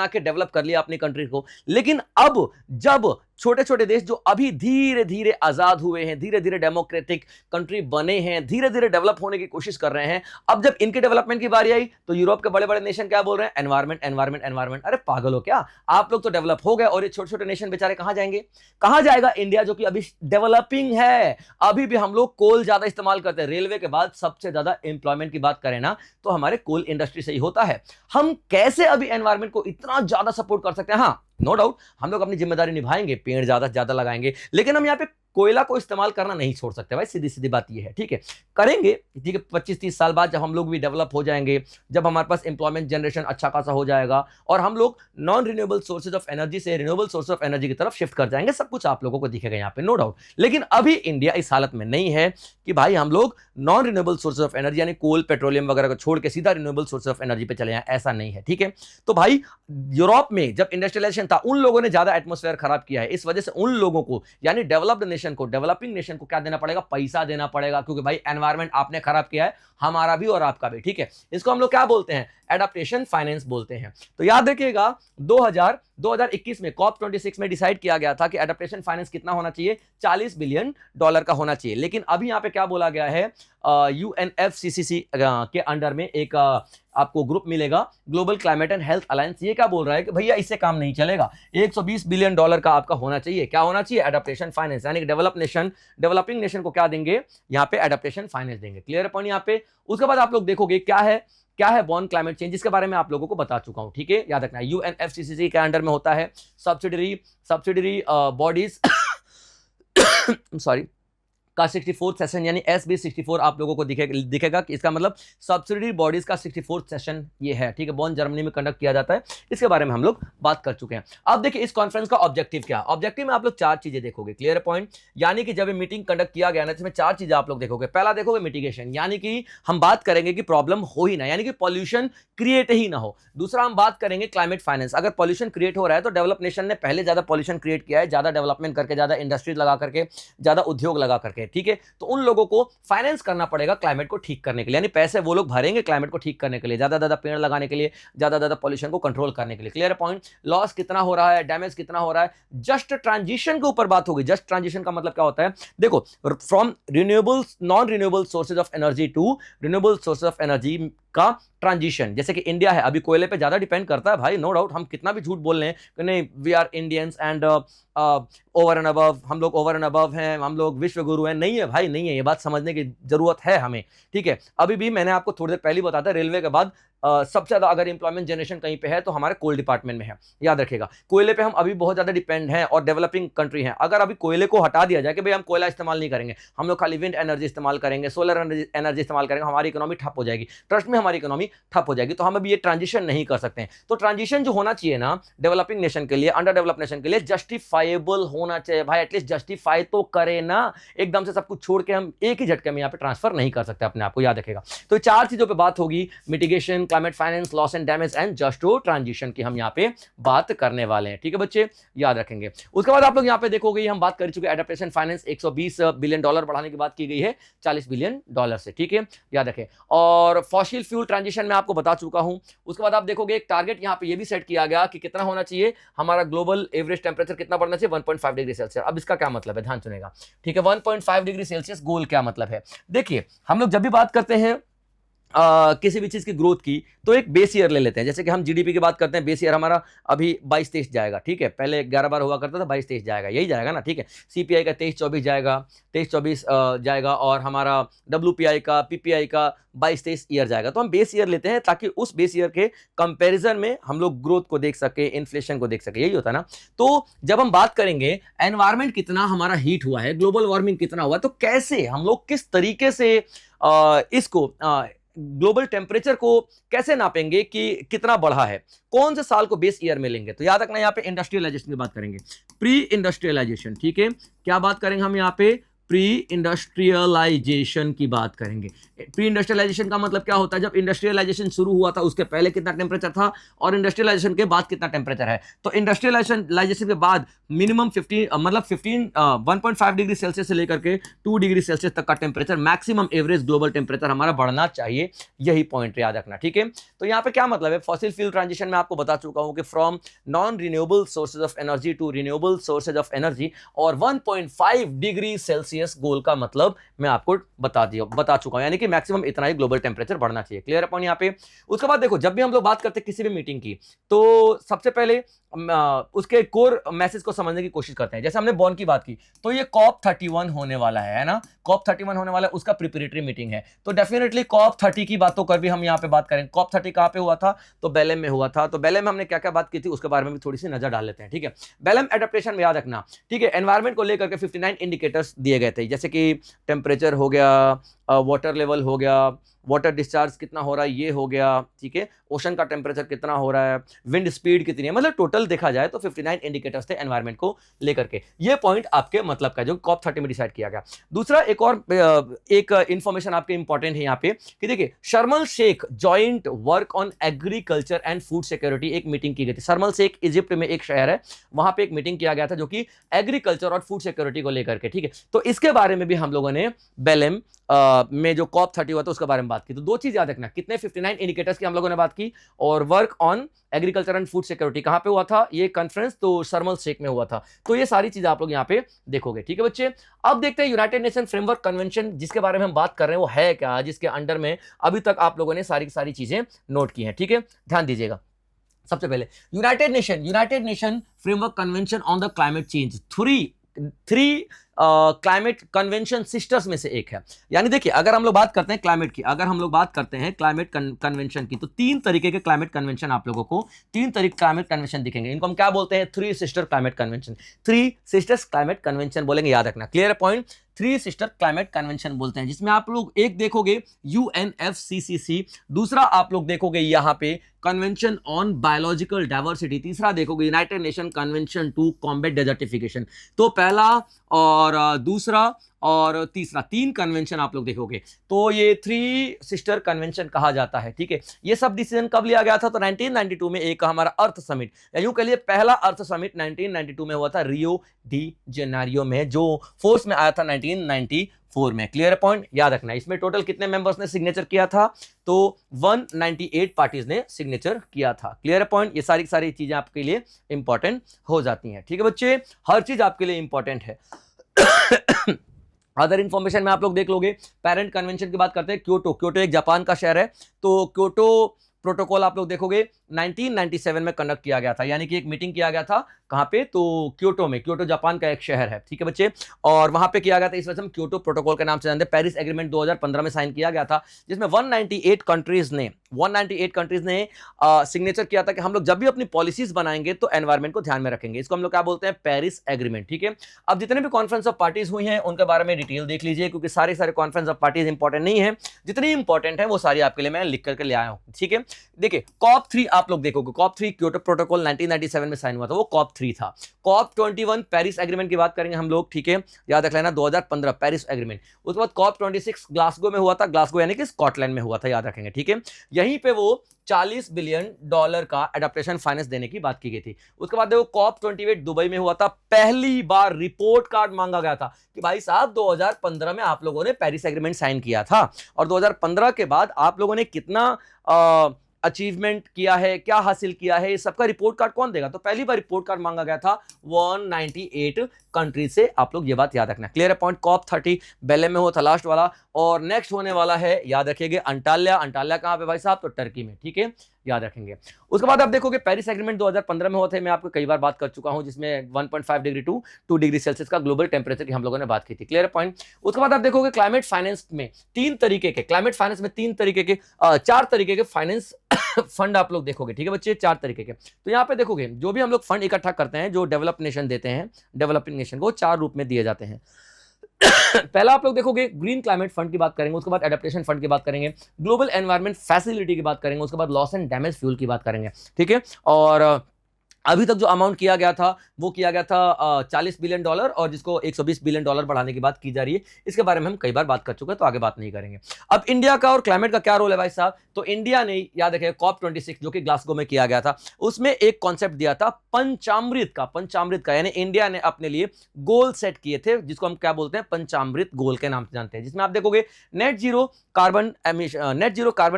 के डेवलप कर लिया अपनी कंट्री को, लेकिन अब जब छोटे छोटे देश जो अभी धीरे धीरे आजाद हुए हैं, धीरे धीरे डेमोक्रेटिक कंट्री बने हैं, धीरे धीरे डेवलप होने की कोशिश कर रहे हैं, अब जब इनके डेवलपमेंट की बारी आई तो यूरोप के बड़े बड़े नेशन क्या बोल रहे हैं, एनवायरमेंट एनवायरमेंट एनवायरमेंट। अरे पागल हो क्या आप लोग, तो डेवलप हो गए और ये छोटे छोटे नेशन बेचारे कहां जाएंगे? कहां जाएगा इंडिया जो कि अभी डेवलपिंग है, अभी भी हम लोग कोल ज्यादा इस्तेमाल करते हैं। रेलवे के बाद सबसे ज्यादा एम्प्लॉयमेंट की बात करें ना तो हमारे कोल इंडस्ट्री से ही होता है। हम कैसे अभी एनवायरमेंट को इतना ज्यादा सपोर्ट कर सकते हैं? हाँ नो डाउट हम लोग अपनी जिम्मेदारी निभाएंगे, पेड़ ज्यादा से ज्यादा लगाएंगे, लेकिन हम यहाँ पे कोयला को इस्तेमाल करना नहीं छोड़ सकते भाई, सीधी सीधी बात ये है। ठीक है, करेंगे, ठीक है, 25-30 साल बाद जब हम लोग भी डेवलप हो जाएंगे, जब हमारे पास एम्प्लॉयमेंट जनरेशन अच्छा खासा हो जाएगा और हम लोग non renewable sources of energy से रिन्यूएबल सोर्स ऑफ एनर्जी की तरफ शिफ्ट कर जाएंगे, सब कुछ आप लोगों को दिखेगा यहाँ पे, नो डाउट। लेकिन अभी इंडिया इस हालत में नहीं है कि भाई हम लोग non renewable source of energy यानी कोल पेट्रोलियम वगैरह को छोड़ के सीधा रिन्यूएबल सोर्स ऑफ एनर्जी पे चले जाएं, ऐसा नहीं है। ठीक है, तो भाई यूरोप में जब इंडस्ट्रियलाइजेशन था उन लोगों ने ज्यादा एटमॉस्फेयर खराब किया है, इस वजह से उन लोगों को यानी डेवलप्ड नेशन को, डेवलपिंग नेशन को क्या देना पड़ेगा? पैसा देना पड़ेगा, क्योंकि भाई एनवायरमेंट आपने खराब किया है, हमारा भी और आपका भी। ठीक है, इसको हम लोग क्या बोलते हैं? एडेप्टेशन फाइनेंस बोलते हैं। तो याद रखिएगा 2021 में COP26 में डिसाइड किया गया था कि एडेप्टेशन फाइनेंस कितना होना चाहिए, $40 बिलियन का होना चाहिए। लेकिन अभी यहां पे क्या बोला गया है, UNFCCC के अंडर में एक आपको ग्रुप मिलेगा, global climate and health alliance. ये क्या बोल रहा है कि भैया इससे काम नहीं चलेगा, $120 बिलियन का आपका होना चाहिए। क्या होना चाहिए? एडेप्टेशन फाइनेंस, यानी कि डेवलपिंग नेशन को क्या देंगे यहाँ पे? एडेप्टेशन फाइनेंस देंगे। क्लियर है पॉइंट यहाँ पे? उसके बाद आप लोग देखोगे क्या है बॉर्न क्लाइमेट चेंज, इसके बारे में आप लोगों को बता चुका हूं। ठीक है, याद रखना है UNFCCC के अंडर में होता है सब्सिडरी बॉडीज सॉरी का 64th सेशन यानी SB64 आप लोगों को दिखेगा कि इसका मतलब सब्सिडरी बॉडीज का 64th सेशन ये है। ठीक है, बॉन जर्मनी में कंडक्ट किया जाता है, इसके बारे में हम लोग बात कर चुके हैं। अब देखिए इस कॉन्फ्रेंस का ऑब्जेक्टिव क्या? ऑब्जेक्टिव में आप लोग 4 चीजें देखोगे। Clear point? यानी कि जब मीटिंग कंडक्ट किया गया ना इसमें 4 चीजें आप लोग देखोगे। पहला देखोगे मिटिगेशन, यानी कि हम बात करेंगे कि प्रॉब्लम हो ही ना, यानी कि पॉल्यूशन क्रिएट ही ना हो। दूसरा हम बात करेंगे क्लाइमेट फाइनेंस, अगर पॉल्यूशन क्रिएट हो रहा है तो डेवलप नेशन ने पहले ज्यादा पॉल्यूशन क्रिएट किया है, ज्यादा डेवलपमेंट करके, ज्यादा इंडस्ट्रीज लगा करके, ज्यादा उद्योग लगा करके। ठीक है, तो उन लोगों को फाइनेंस करना पड़ेगा क्लाइमेट को ठीक करने के लिए, यानी पैसे वो लोग भरेंगे क्लाइमेट को ठीक करने के लिए, ज्यादा पेड़ लगाने के लिए, ज्यादा पॉल्यूशन को कंट्रोल करने के लिए। Clear point? लॉस कितना हो रहा है, डैमेज कितना हो रहा है, जस्ट ट्रांजिशन के ऊपर बात होगी। जस्ट ट्रांजिशन का मतलब क्या होता है? देखो, from non renewable sources of energy to renewable sources of energy का ट्रांजिशन। जैसे कि इंडिया है अभी कोयले पे ज्यादा डिपेंड करता है भाई, नो डाउट। हम कितना भी झूठ बोल रहे हैं कि नहीं we are Indians and over and above, हम लोग ओवर एंड अबव हैं, हम लोग विश्व गुरु हैं, नहीं है भाई, नहीं है। ये बात समझने की जरूरत है हमें। ठीक है, अभी भी मैंने आपको थोड़ी देर पहले बताया रेलवे के बाद सबसे ज्यादा अगर इंप्लॉयमेंट जनरेशन कहीं पे है तो हमारे कोल डिपार्टमेंट में है। याद रखिएगा, कोयले पे हम अभी बहुत ज्यादा डिपेंड हैं और डेवलपिंग कंट्री हैं। अगर अभी कोयले को हटा दिया जाए कि भाई हम कोयला इस्तेमाल नहीं करेंगे, हम लोग खाली विंड एनर्जी इस्तेमाल करेंगे, सोलर एनर्जी इस्तेमाल करेंगे, हमारी इकोनॉमी ठप हो जाएगी। ट्रस्ट में हमारी इकोनॉमी ठप हो जाएगी, तो हम अभी ये ट्रांजिशन नहीं कर सकते हैं। तो ट्रांजिशन जो होना चाहिए ना डेवलपिंग नेशन के लिए, अंडर डेवलप नेशन के लिए, जस्टिफाइबल होना चाहिए भाई। एटलीस्ट जस्टिफाई तो करे ना, एकदम से सब कुछ छोड़ के हम एक ही झटके में यहाँ पे ट्रांसफर नहीं कर सकते अपने आप को। याद रखेगा, तो 4 चीजों पे बात होगी, mitigation, climate finance, loss and damage and just transition की हम यहाँ पे बात करने वाले हैं। ठीक है बच्चे, याद रखेंगे। उसके बाद आप लोग यहाँ पे देखोगे हम बात कर चुके एडेप्टेशन फाइनेंस, $120 बिलियन बढ़ाने की बात की गई है $40 बिलियन से। ठीक है, याद रखें। और फॉसिल फ्यूल ट्रांजिशन में आपको बता चुका हूं। उसके बाद आप देखोगे एक टारगेट यहाँ पे ये भी सेट किया गया कि कितना होना चाहिए हमारा ग्लोबल एवरेज टेम्परेचर, कितना बढ़ना चाहिए, 1.5 डिग्री सेल्सियस। अब इसका क्या मतलब है, ध्यान सुनेगा। ठीक है, 1.5 डिग्री सेल्सियस गोल क्या मतलब है? देखिए हम लोग जब भी बात करते हैं किसी भी चीज की ग्रोथ की, तो एक बेस ईयर ले लेते हैं। जैसे कि हम जीडीपी की बात करते हैं, बेस ईयर हमारा अभी 22-23 जाएगा, ठीक है। पहले 11-12 हुआ करता था, 22-23 जाएगा, यही जाएगा ना, ठीक है। सीपीआई का 23-24 जाएगा, 23-24 जाएगा, और हमारा डब्ल्यूपीआई का, पीपीआई का 22-23 ईयर जाएगा। तो हम बेस ईयर लेते हैं ताकि उस बेस ईयर के कंपैरिजन में हम लोग ग्रोथ को देख सके, इन्फ्लेशन को देख सके, यही होता है ना। तो जब हम बात करेंगे एनवायरमेंट कितना हमारा हीट हुआ है, ग्लोबल वार्मिंग कितना हुआ है, तो कैसे हम लोग किस तरीके से इसको ग्लोबल टेम्परेचर को कैसे नापेंगे कि कितना बढ़ा है, कौन से साल को बेस ईयर में लेंगे। तो याद रखना, यहां पे इंडस्ट्रियलाइजेशन की बात करेंगे, प्री इंडस्ट्रियलाइजेशन, ठीक है। क्या बात करेंगे हम यहां पे? प्री इंडस्ट्रियलाइजेशन की बात करेंगे। प्री इंडस्ट्रियलाइजेशन का मतलब क्या होता है? जब इंडस्ट्रियलाइजेशन शुरू हुआ था उसके पहले कितना टेम्परेचर था, और इंडस्ट्रियलाइजेशन के बाद कितना टेम्परेचर है। तो इंडस्ट्रियलाइजेशन के बाद मिनिमम 1.5 डिग्री सेल्सियस से लेकर के 2 डिग्री सेल्सियस तक का temperature, maximum average global temperature हमारा बढ़ना चाहिए, यही पॉइंट याद रखना, ठीक है। तो यहाँ पे क्या मतलब है? फॉसिल फ्यूल ट्रांजिशन में आपको बता चुका हूं कि from non renewable sources of energy to renewable sources of energy, और 1.5 डिग्री सेल्सियस गोल का मतलब मैं आपको बता चुका हूं, यानी कि मैक्सिमम इतना ही ग्लोबल टेम्परेचर बढ़ना चाहिए। क्लियर है पॉइंट यहाँ पे? उसके बाद देखो, जब भी हम लोग बात करते हैं किसी भी मीटिंग की, तो सबसे पहले उसके कोर मैसेज को समझने की कोशिश करते हैं। जैसे हमने बॉन की बात की, तो ये COP 31 होने वाला है ना, COP 31 होने वाला है, उसका प्रिपरेटरी मीटिंग है। तो डेफिनेटली COP 30 की बातों कर भी हम यहाँ पे बात करें। COP 30 कहाँ पे हुआ था? तो बेलेम में हुआ था। तो बेलेम में हमने क्या क्या बात की थी उसके बारे में भी थोड़ी सी नजर डाल लेते हैं, ठीक है। बेलेम एडेप्टेशन में याद रखना, ठीक है, एनवायरमेंट को लेकर के 59 इंडिकेटर्स दिए गए थे, जैसे कि टेम्परेचर हो गया, वाटर लेवल हो गया, वाटर डिस्चार्ज कितना हो रहा है ये हो गया, ठीक है, ओशन का टेम्परेचर कितना हो रहा है, विंड स्पीड कितनी है, मतलब टोटल देखा जाए तो 59 इंडिकेटर्स थे एनवायरमेंट को लेकर के। ये पॉइंट आपके मतलब का जो COP 30 में डिसाइड किया गया। दूसरा एक और एक इंफॉर्मेशन आपके इंपॉर्टेंट है यहाँ पे कि देखिए, Sharm El Sheikh joint work on agriculture and food security, एक मीटिंग की गई थी। शर्म एल शेख इजिप्ट में एक शहर है, वहां पे एक मीटिंग किया गया था जो कि एग्रीकल्चर और फूड सिक्योरिटी को लेकर के, ठीक है। तो इसके बारे में भी हम लोगों ने बेलेम में जो COP 30 हुआ था उसके बारे में बात की। तो दो चीज याद रखना, कितने 59 इंडिकेटर्स की हम लोगों ने बात की, और work on agriculture and food security कहां पे हुआ था ये कॉन्फ्रेंस, तो शर्म एल शेख में हुआ था। तो ये सारी चीजें आप लोग यहां पे देखोगे, ठीक है बच्चे। अब देखते हैं यूनाइटेड नेशन फ्रेमवर्क कन्वेंशन जिसके बारे में हम बात कर रहे हैं वो है क्या, जिसके अंडर में अभी तक आप लोगों ने सारी चीजें नोट की हैं, ठीक है, ध्यान दीजिएगा। सबसे पहले United nation framework convention on the climate change, three climate convention sisters में से एक है। यानी देखिए, अगर हम लोग बात करते हैं क्लाइमेट की, अगर हम लोग बात करते हैं क्लाइमेट कन्वेंशन की, तो तीन तरीके के क्लाइमेट कन्वेंशन आप लोगों को, तीन तरीके क्लाइमेट कन्वेंशन दिखेंगे। इनको हम क्या बोलते हैं? Three sister climate convention, three sisters climate convention बोलेंगे, याद रखना। Clear point? Three sister climate convention बोलते हैं, जिसमें आप लोग एक देखोगे UNFCCC, दूसरा आप लोग देखोगे यहां पे कन्वेंशन ऑन बायोलॉजिकल डाइवर्सिटी, तीसरा देखोगे United Nation convention to combat desertification. तो पहला और दूसरा और तीसरा, तीन कन्वेंशन आप लोग देखोगे, तो ये थ्री सिस्टर कन्वेंशन कहा जाता है, ठीक है। ये सब डिसीजन कब लिया गया था? तो 1992 में एक हमारा अर्थ समिट, या यूं कह लिए पहला अर्थ समिट 1992 में हुआ था, रियो डी जेनेरियो में, जो फोर्स में आया था 1994 में। Clear point? याद रखना। इसमें टोटल कितने मेंबर्स ने सिग्नेचर किया था? तो 198 पार्टीज ने सिग्नेचर किया था। Clear point? ये सारी चीजें आपके लिए इंपॉर्टेंट हो जाती हैं, ठीक है बच्चे, हर चीज आपके लिए इंपॉर्टेंट है। अदर इंफॉर्मेशन में आप लोग देख लोगे, पेरेंट कन्वेंशन की बात करते हैं, क्योटो एक जापान का शहर है, तो क्योटो प्रोटोकॉल आप लोग देखोगे 1997 में कंडक्ट किया गया था, यानी कि एक मीटिंग किया गया था कहां पे? तो क्योटो में। क्योटो जापान का एक शहर है, ठीक है बच्चे, और वहां पे किया गया था, इस वजह से हम क्योटो प्रोटोकॉल के नाम से जानते हैं। पेरिस एग्रीमेंट 2015 में साइन किया गया था, जिसमें 198 कंट्रीज ने सिग्नेचर किया था कि हम लोग जब भी अपनी पॉलिसीज बनाएंगे तो एनवायरमेंट को ध्यान में रखेंगे। इसको हम लोग क्या बोलते हैं? पेरिस एग्रीमेंट, ठीक है। अब जितने भी कॉन्फ्रेंस ऑफ पार्टीज हुई हैं उनके बारे में डिटेल देख लीजिए, क्योंकि सारे कॉन्फ्रेंस ऑफ पार्टीज इंपॉर्टेंट नहीं है, जितनी इंपॉर्टेंट है वो सारी आपके लिए मैं लिख करके ले आया हूं, ठीक है। देखिए, COP 3 आप लोग देखोगे, COP 3 क्योटो प्रोटोकॉल 1997 में साइन हुआ था, वो COP 3 था। COP 21 पेरिस एग्रीमेंट की बात करेंगे हम लोग, ठीक है, याद रख लेना, 2015 पेरिस एग्रीमेंट। उसके बाद COP 26 ग्लासगो में हुआ था, ग्लासगो यानी कि स्कॉटलैंड में हुआ था, याद रखेंगे, ठीक है। यहीं पे वो $40 बिलियन का एडेप्टेशन फाइनेंस देने की बात की गई थी। उसके बाद देखो COP 28 दुबई में हुआ था, पहली बार रिपोर्ट कार्ड मांगा गया था कि भाई साहब 2015 में आप लोगों ने पेरिस एग्रीमेंट साइन किया था, और 2015 के बाद आप लोगों ने कितना अचीवमेंट किया है, क्या हासिल किया है, सबका रिपोर्ट कार्ड कौन देगा? तो पहली बार रिपोर्ट कार्ड मांगा गया था 198 कंट्री से, आप लोग ये बात याद रखना। क्लियर है पॉइंट। COP30 बेले में हो था लास्ट वाला, और नेक्स्ट होने वाला है, याद रखिएगा, अंटाल्या। अंटाल्या कहां पे भाई साहब? तो टर्की में, ठीक है, याद रखेंगे। उसके बाद आप देखोगे पेरिस एग्रीमेंट 2015 में होते हैं, मैं आपको कई बार बात कर चुका हूं, जिसमें 1.5 डिग्री टू 2 डिग्री सेल्सियस का ग्लोबल टेम्परेचर की हम लोगों ने बात की थी। Clear point. उसके बाद आप देखोगे क्लाइमेट फाइनेंस में तीन तरीके के, क्लाइमेट फाइनेंस में चार तरीके के फाइनेंस फंड आप लोग देखोगे, ठीक है बच्चे, 4 तरीके के। तो यहां पे देखोगे जो भी हम लोग फंड इकट्ठा करते हैं, जो डेवलप नेशन देते हैं, डेवलपिंग नेशन को 4 रूप में दिए जाते हैं। पहला आप लोग देखोगे ग्रीन क्लाइमेट फंड की बात करेंगे, उसके बाद एडेप्टेशन फंड की बात करेंगे, ग्लोबल एनवायरनमेंट फैसिलिटी की बात करेंगे, उसके बाद लॉस एंड डैमेज फ्यूल की बात करेंगे, ठीक है। और अभी तक जो अमाउंट किया गया था वो किया गया था $40 बिलियन, और जिसको $120 बिलियन बढ़ाने की बात की जा रही है। इसके बारे में हम कई बार बात कर चुके हैं, तो आगे बात नहीं करेंगे। अब इंडिया का और क्लाइमेट का क्या रोल है भाई साहब? तो इंडिया ने, याद रखिए, COP26 जो कि ग्लासगो में किया गया था, उसमें एक कॉन्सेप्ट दिया था पंचामृत का, यानी इंडिया ने अपने लिए गोल सेट किए थे, जिसको हम क्या बोलते हैं? पंचामृत गोल के नाम से जानते हैं, जिसमें आप देखोगे नेट जीरो कार्बन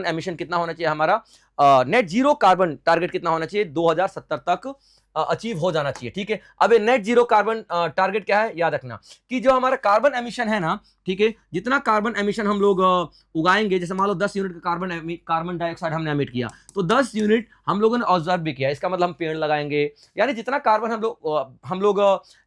एमिशन कितना होना चाहिए हमारा, नेट जीरो कार्बन टारगेट कितना होना चाहिए? 2070 तक अचीव हो जाना चाहिए, ठीक है। अब ये नेट जीरो कार्बन टारगेट क्या है? याद रखना कि जो हमारा कार्बन एमिशन है ना, ठीक है, जितना कार्बन एमिशन हम लोग उगाएंगे, जैसे मान लो 10 यूनिट का कार्बन डाइऑक्साइड हमने एमिट किया, तो 10 यूनिट हम लोगों ने ऑब्जर्व भी किया, इसका मतलब हम पेड़ लगाएंगे, यानी जितना कार्बन हम लोग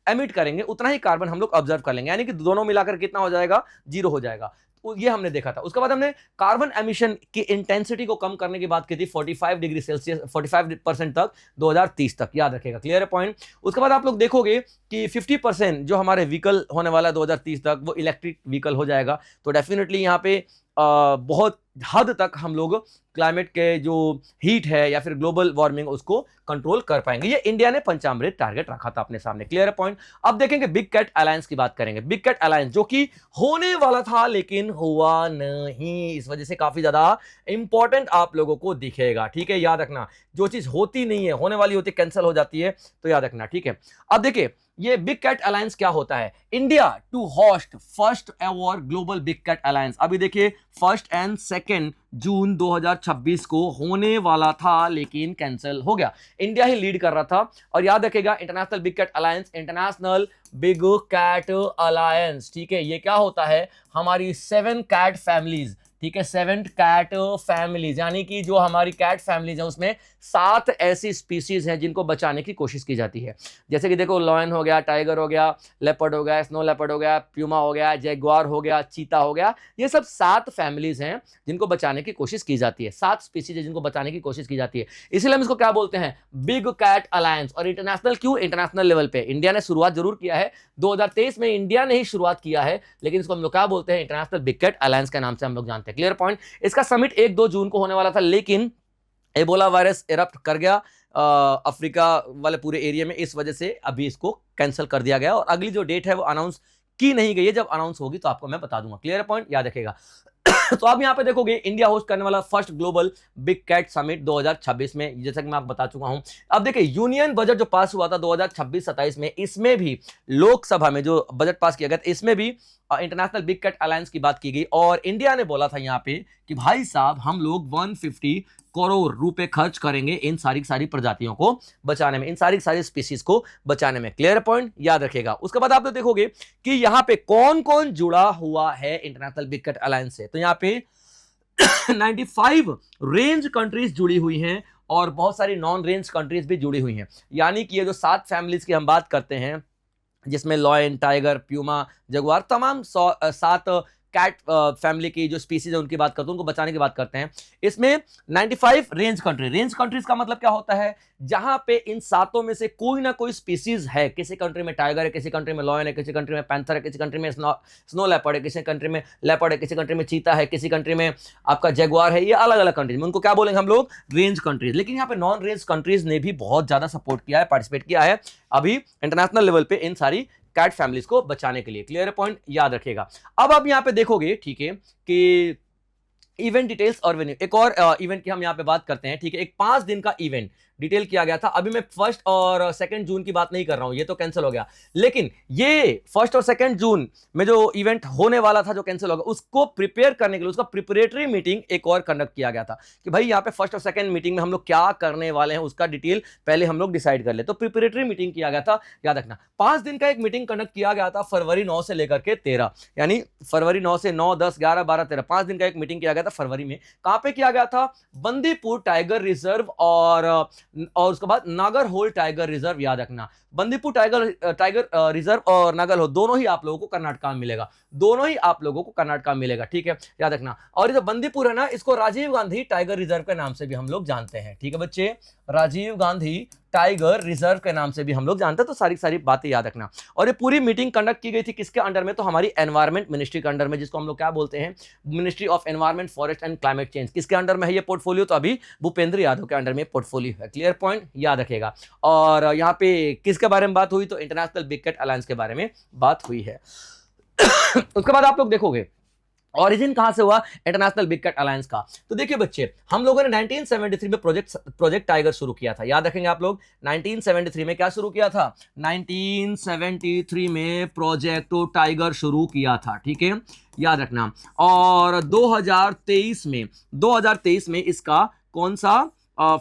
एमिट करेंगे उतना ही कार्बन हम लोग ऑब्जर्व कर लेंगे, यानी कि दोनों मिलाकर कितना हो जाएगा? 0 हो जाएगा। ये हमने देखा था। उसके बाद हमने कार्बन एमिशन की इंटेंसिटी को कम करने की बात की थी 45 डिग्री सेल्सियस 45% तक 2030 तक, याद रखेगा। क्लियर है पॉइंट। उसके बाद आप लोग देखोगे कि 50% जो हमारे व्हीकल होने वाला है 2030 तक, वो इलेक्ट्रिक व्हीकल हो जाएगा। तो डेफिनेटली यहाँ पे बहुत हद तक हम लोग क्लाइमेट के जो हीट है या फिर ग्लोबल वार्मिंग उसको कंट्रोल कर पाएंगे। ये इंडिया ने पंचामृत टारगेट रखा था अपने सामने। क्लियर है पॉइंट। अब देखेंगे बिग कैट अलायंस की बात करेंगे। बिग कैट अलायंस जो कि होने वाला था लेकिन हुआ नहीं, इस वजह से काफी ज्यादा इंपॉर्टेंट आप लोगों को दिखेगा, ठीक है, याद रखना। जो चीज होती नहीं है, होने वाली होती, कैंसिल हो जाती है, तो याद रखना, ठीक है। अब देखिए ये बिग कैट अलायंस क्या होता है। India to host first ever global big cat alliance. अभी देखिए 1 एंड 2 जून 2026 को होने वाला था लेकिन कैंसिल हो गया। इंडिया ही लीड कर रहा था। और याद रखेगा international big cat alliance, international big cat alliance, ठीक है, ये क्या होता है? हमारी 7 कैट फैमिलीज, ठीक है, 7 कैट फैमिलीज, यानी कि जो हमारी कैट फैमिलीज है उसमें 7 ऐसी स्पीसीज हैं जिनको बचाने की कोशिश की जाती है। जैसे कि देखो लॉयन हो गया, टाइगर हो गया, लेपर्ड हो गया, स्नो लेपर्ड हो गया, प्यूमा हो गया, जैगुआर हो गया, चीता हो गया, ये सब 7 फैमिलीज हैं जिनको बचाने की कोशिश की जाती है। 7 स्पीसीज है जिनको बचाने की कोशिश की जाती है, इसलिए हम इसको क्या बोलते हैं? Big cat alliance. और इंटरनेशनल क्यों? इंटरनेशनल लेवल पे इंडिया ने शुरुआत जरूर किया है, 2023 में इंडिया ने ही शुरुआत किया है, लेकिन इसको हम लोग क्या बोलते हैं? इंटरनेशनल बिग कैट अलायंस के नाम से हम लोग जानते हैं। Clear point. इसका समिट 1-2 जून को होने वाला था, लेकिन एबोला वायरस इरप्ट कर गया अफ्रीका वाले पूरे एरिया में, इस वजह से अभी इसको कैंसिल कर दिया गया और अगली जो डेट है वो अनाउंस की नहीं गई है। जब अनाउंस होगी तो आपको मैं बता दूंगा। क्लियर पॉइंट, याद रखेगा। तो आप यहां पे देखोगे इंडिया होस्ट करने वाला first global big cat summit 2026 में, जैसा कि मैं आपको बता चुका हूं। अब देखिए यूनियन बजट जो पास हुआ था 2026-27 में, इसमें भी लोकसभा में जो बजट पास किया गया था, इसमें भी इंटरनेशनल बिग कैट अलायंस की बात की गई। और इंडिया ने बोला था यहां पे कि भाई साहब हम लोग 150 करोड़ रुपए खर्च करेंगे इन सारी प्रजातियों को बचाने में, इन सारी स्पीसीज को बचाने में। क्लियर पॉइंट, याद रखेगा। उसके बाद आप तो देखोगे कि यहां पे कौन कौन जुड़ा हुआ है इंटरनेशनल बिग कैट अलायंस से। तो यहां पे 95 रेंज कंट्रीज जुड़ी हुई हैं और बहुत सारी नॉन रेंज कंट्रीज भी जुड़ी हुई हैं। यानी कि ये जो 7 फैमिलीज की हम बात करते हैं, जिसमें लॉयन, टाइगर, प्यूमा, जगुआर, तमाम 7 कैट फैमिली की जो स्पीसीज है उनकी बात करते हैं, उनको बचाने की बात करते हैं। इसमें 95 रेंज कंट्रीज का मतलब क्या होता है? जहां पे इन 7 में से कोई ना कोई स्पीसीज है। किसी कंट्री में टाइगर है, किसी कंट्री में लॉयन है, किसी कंट्री में पैंथर है, किसी कंट्री में स्नो लेपर्ड है, किसी कंट्री में लेपर्ड है, किसी कंट्री में चीता है, किसी कंट्री में आपका जगुआर है। ये अलग अलग कंट्रीज में, उनको क्या बोलेंगे हम लोग? Range countries. लेकिन यहाँ पे नॉन रेंज कंट्रीज ने भी बहुत ज्यादा सपोर्ट किया है, पार्टिसिपेट किया है अभी इंटरनेशनल लेवल पे इन सारी कैट फैमिलीज को बचाने के लिए। क्लियर पॉइंट, याद रखेगा। अब आप यहां पे देखोगे, ठीक है, कि इवेंट डिटेल्स और वेन्यू, एक और इवेंट की हम यहां पे बात करते हैं, ठीक है। एक 5 दिन का इवेंट डिटेल किया गया था। अभी मैं 1 और 2 जून की बात नहीं कर रहा हूं, ये तो कैंसिल हो गया, लेकिन ये 1 और 2 जून में जो इवेंट होने वाला था जो कैंसिल हो गया, उसको प्रिपेयर करने के लिए उसका प्रिपरेटरी मीटिंग एक और कंडक्ट किया गया था कि भाई यहाँ पे 1 और 2 मीटिंग में हम लोग क्या करने वाले हैं उसका डिटेल पहले हम लोग डिसाइड कर ले। तो प्रिपरेटरी मीटिंग किया गया था, याद रखना 5 दिन का एक मीटिंग कंडक्ट किया गया था फरवरी 9 से लेकर के 13, यानी फरवरी 9 से 9, 10, 11, 12, 13 5 दिन का एक मीटिंग किया गया था फरवरी में। कहां पे किया गया था? बंदीपुर टाइगर रिजर्व और उसके बाद नागरहोल टाइगर रिजर्व। याद रखना बंदीपुर टाइगर रिजर्व और नागरहोल दोनों ही आप लोगों को कर्नाटका में मिलेगा, दोनों ही आप लोगों को कर्नाटका में मिलेगा, ठीक है, याद रखना। और ये जो बंदीपुर है ना, इसको राजीव गांधी टाइगर रिजर्व के नाम से भी हम लोग जानते हैं, ठीक है बच्चे, राजीव गांधी टाइगर रिजर्व के नाम से भी हम लोग जानते हैं। तो सारी सारी बातें याद रखना। और ये पूरी मीटिंग कंडक्ट की गई थी किसके अंडर में? तो हमारी एनवायरमेंट मिनिस्ट्री के अंडर में, जिसको हम लोग क्या बोलते हैं? Ministry of environment, forest and climate change. किसके अंडर में है ये पोर्टफोलियो? तो अभी भूपेंद्र यादव के अंडर में पोर्टफोलियो है। क्लियर पॉइंट, याद रखेगा। और यहाँ पे किसके बारे में बात हुई? तो इंटरनेशनल बिग कैट अलायंस के बारे में बात हुई है। उसके बाद आप लोग देखोगे ऑरिजिन कहां से हुआ इंटरनेशनल बिग कैट अलायंस का। तो देखिए बच्चे, हम लोगों ने 1973 में प्रोजेक्ट टाइगर शुरू किया था। याद रखेंगे आप लोग, 1973 में क्या शुरू किया था? 1973 में प्रोजेक्ट टाइगर शुरू किया था, ठीक है, याद रखना। और 2023 में इसका कौन सा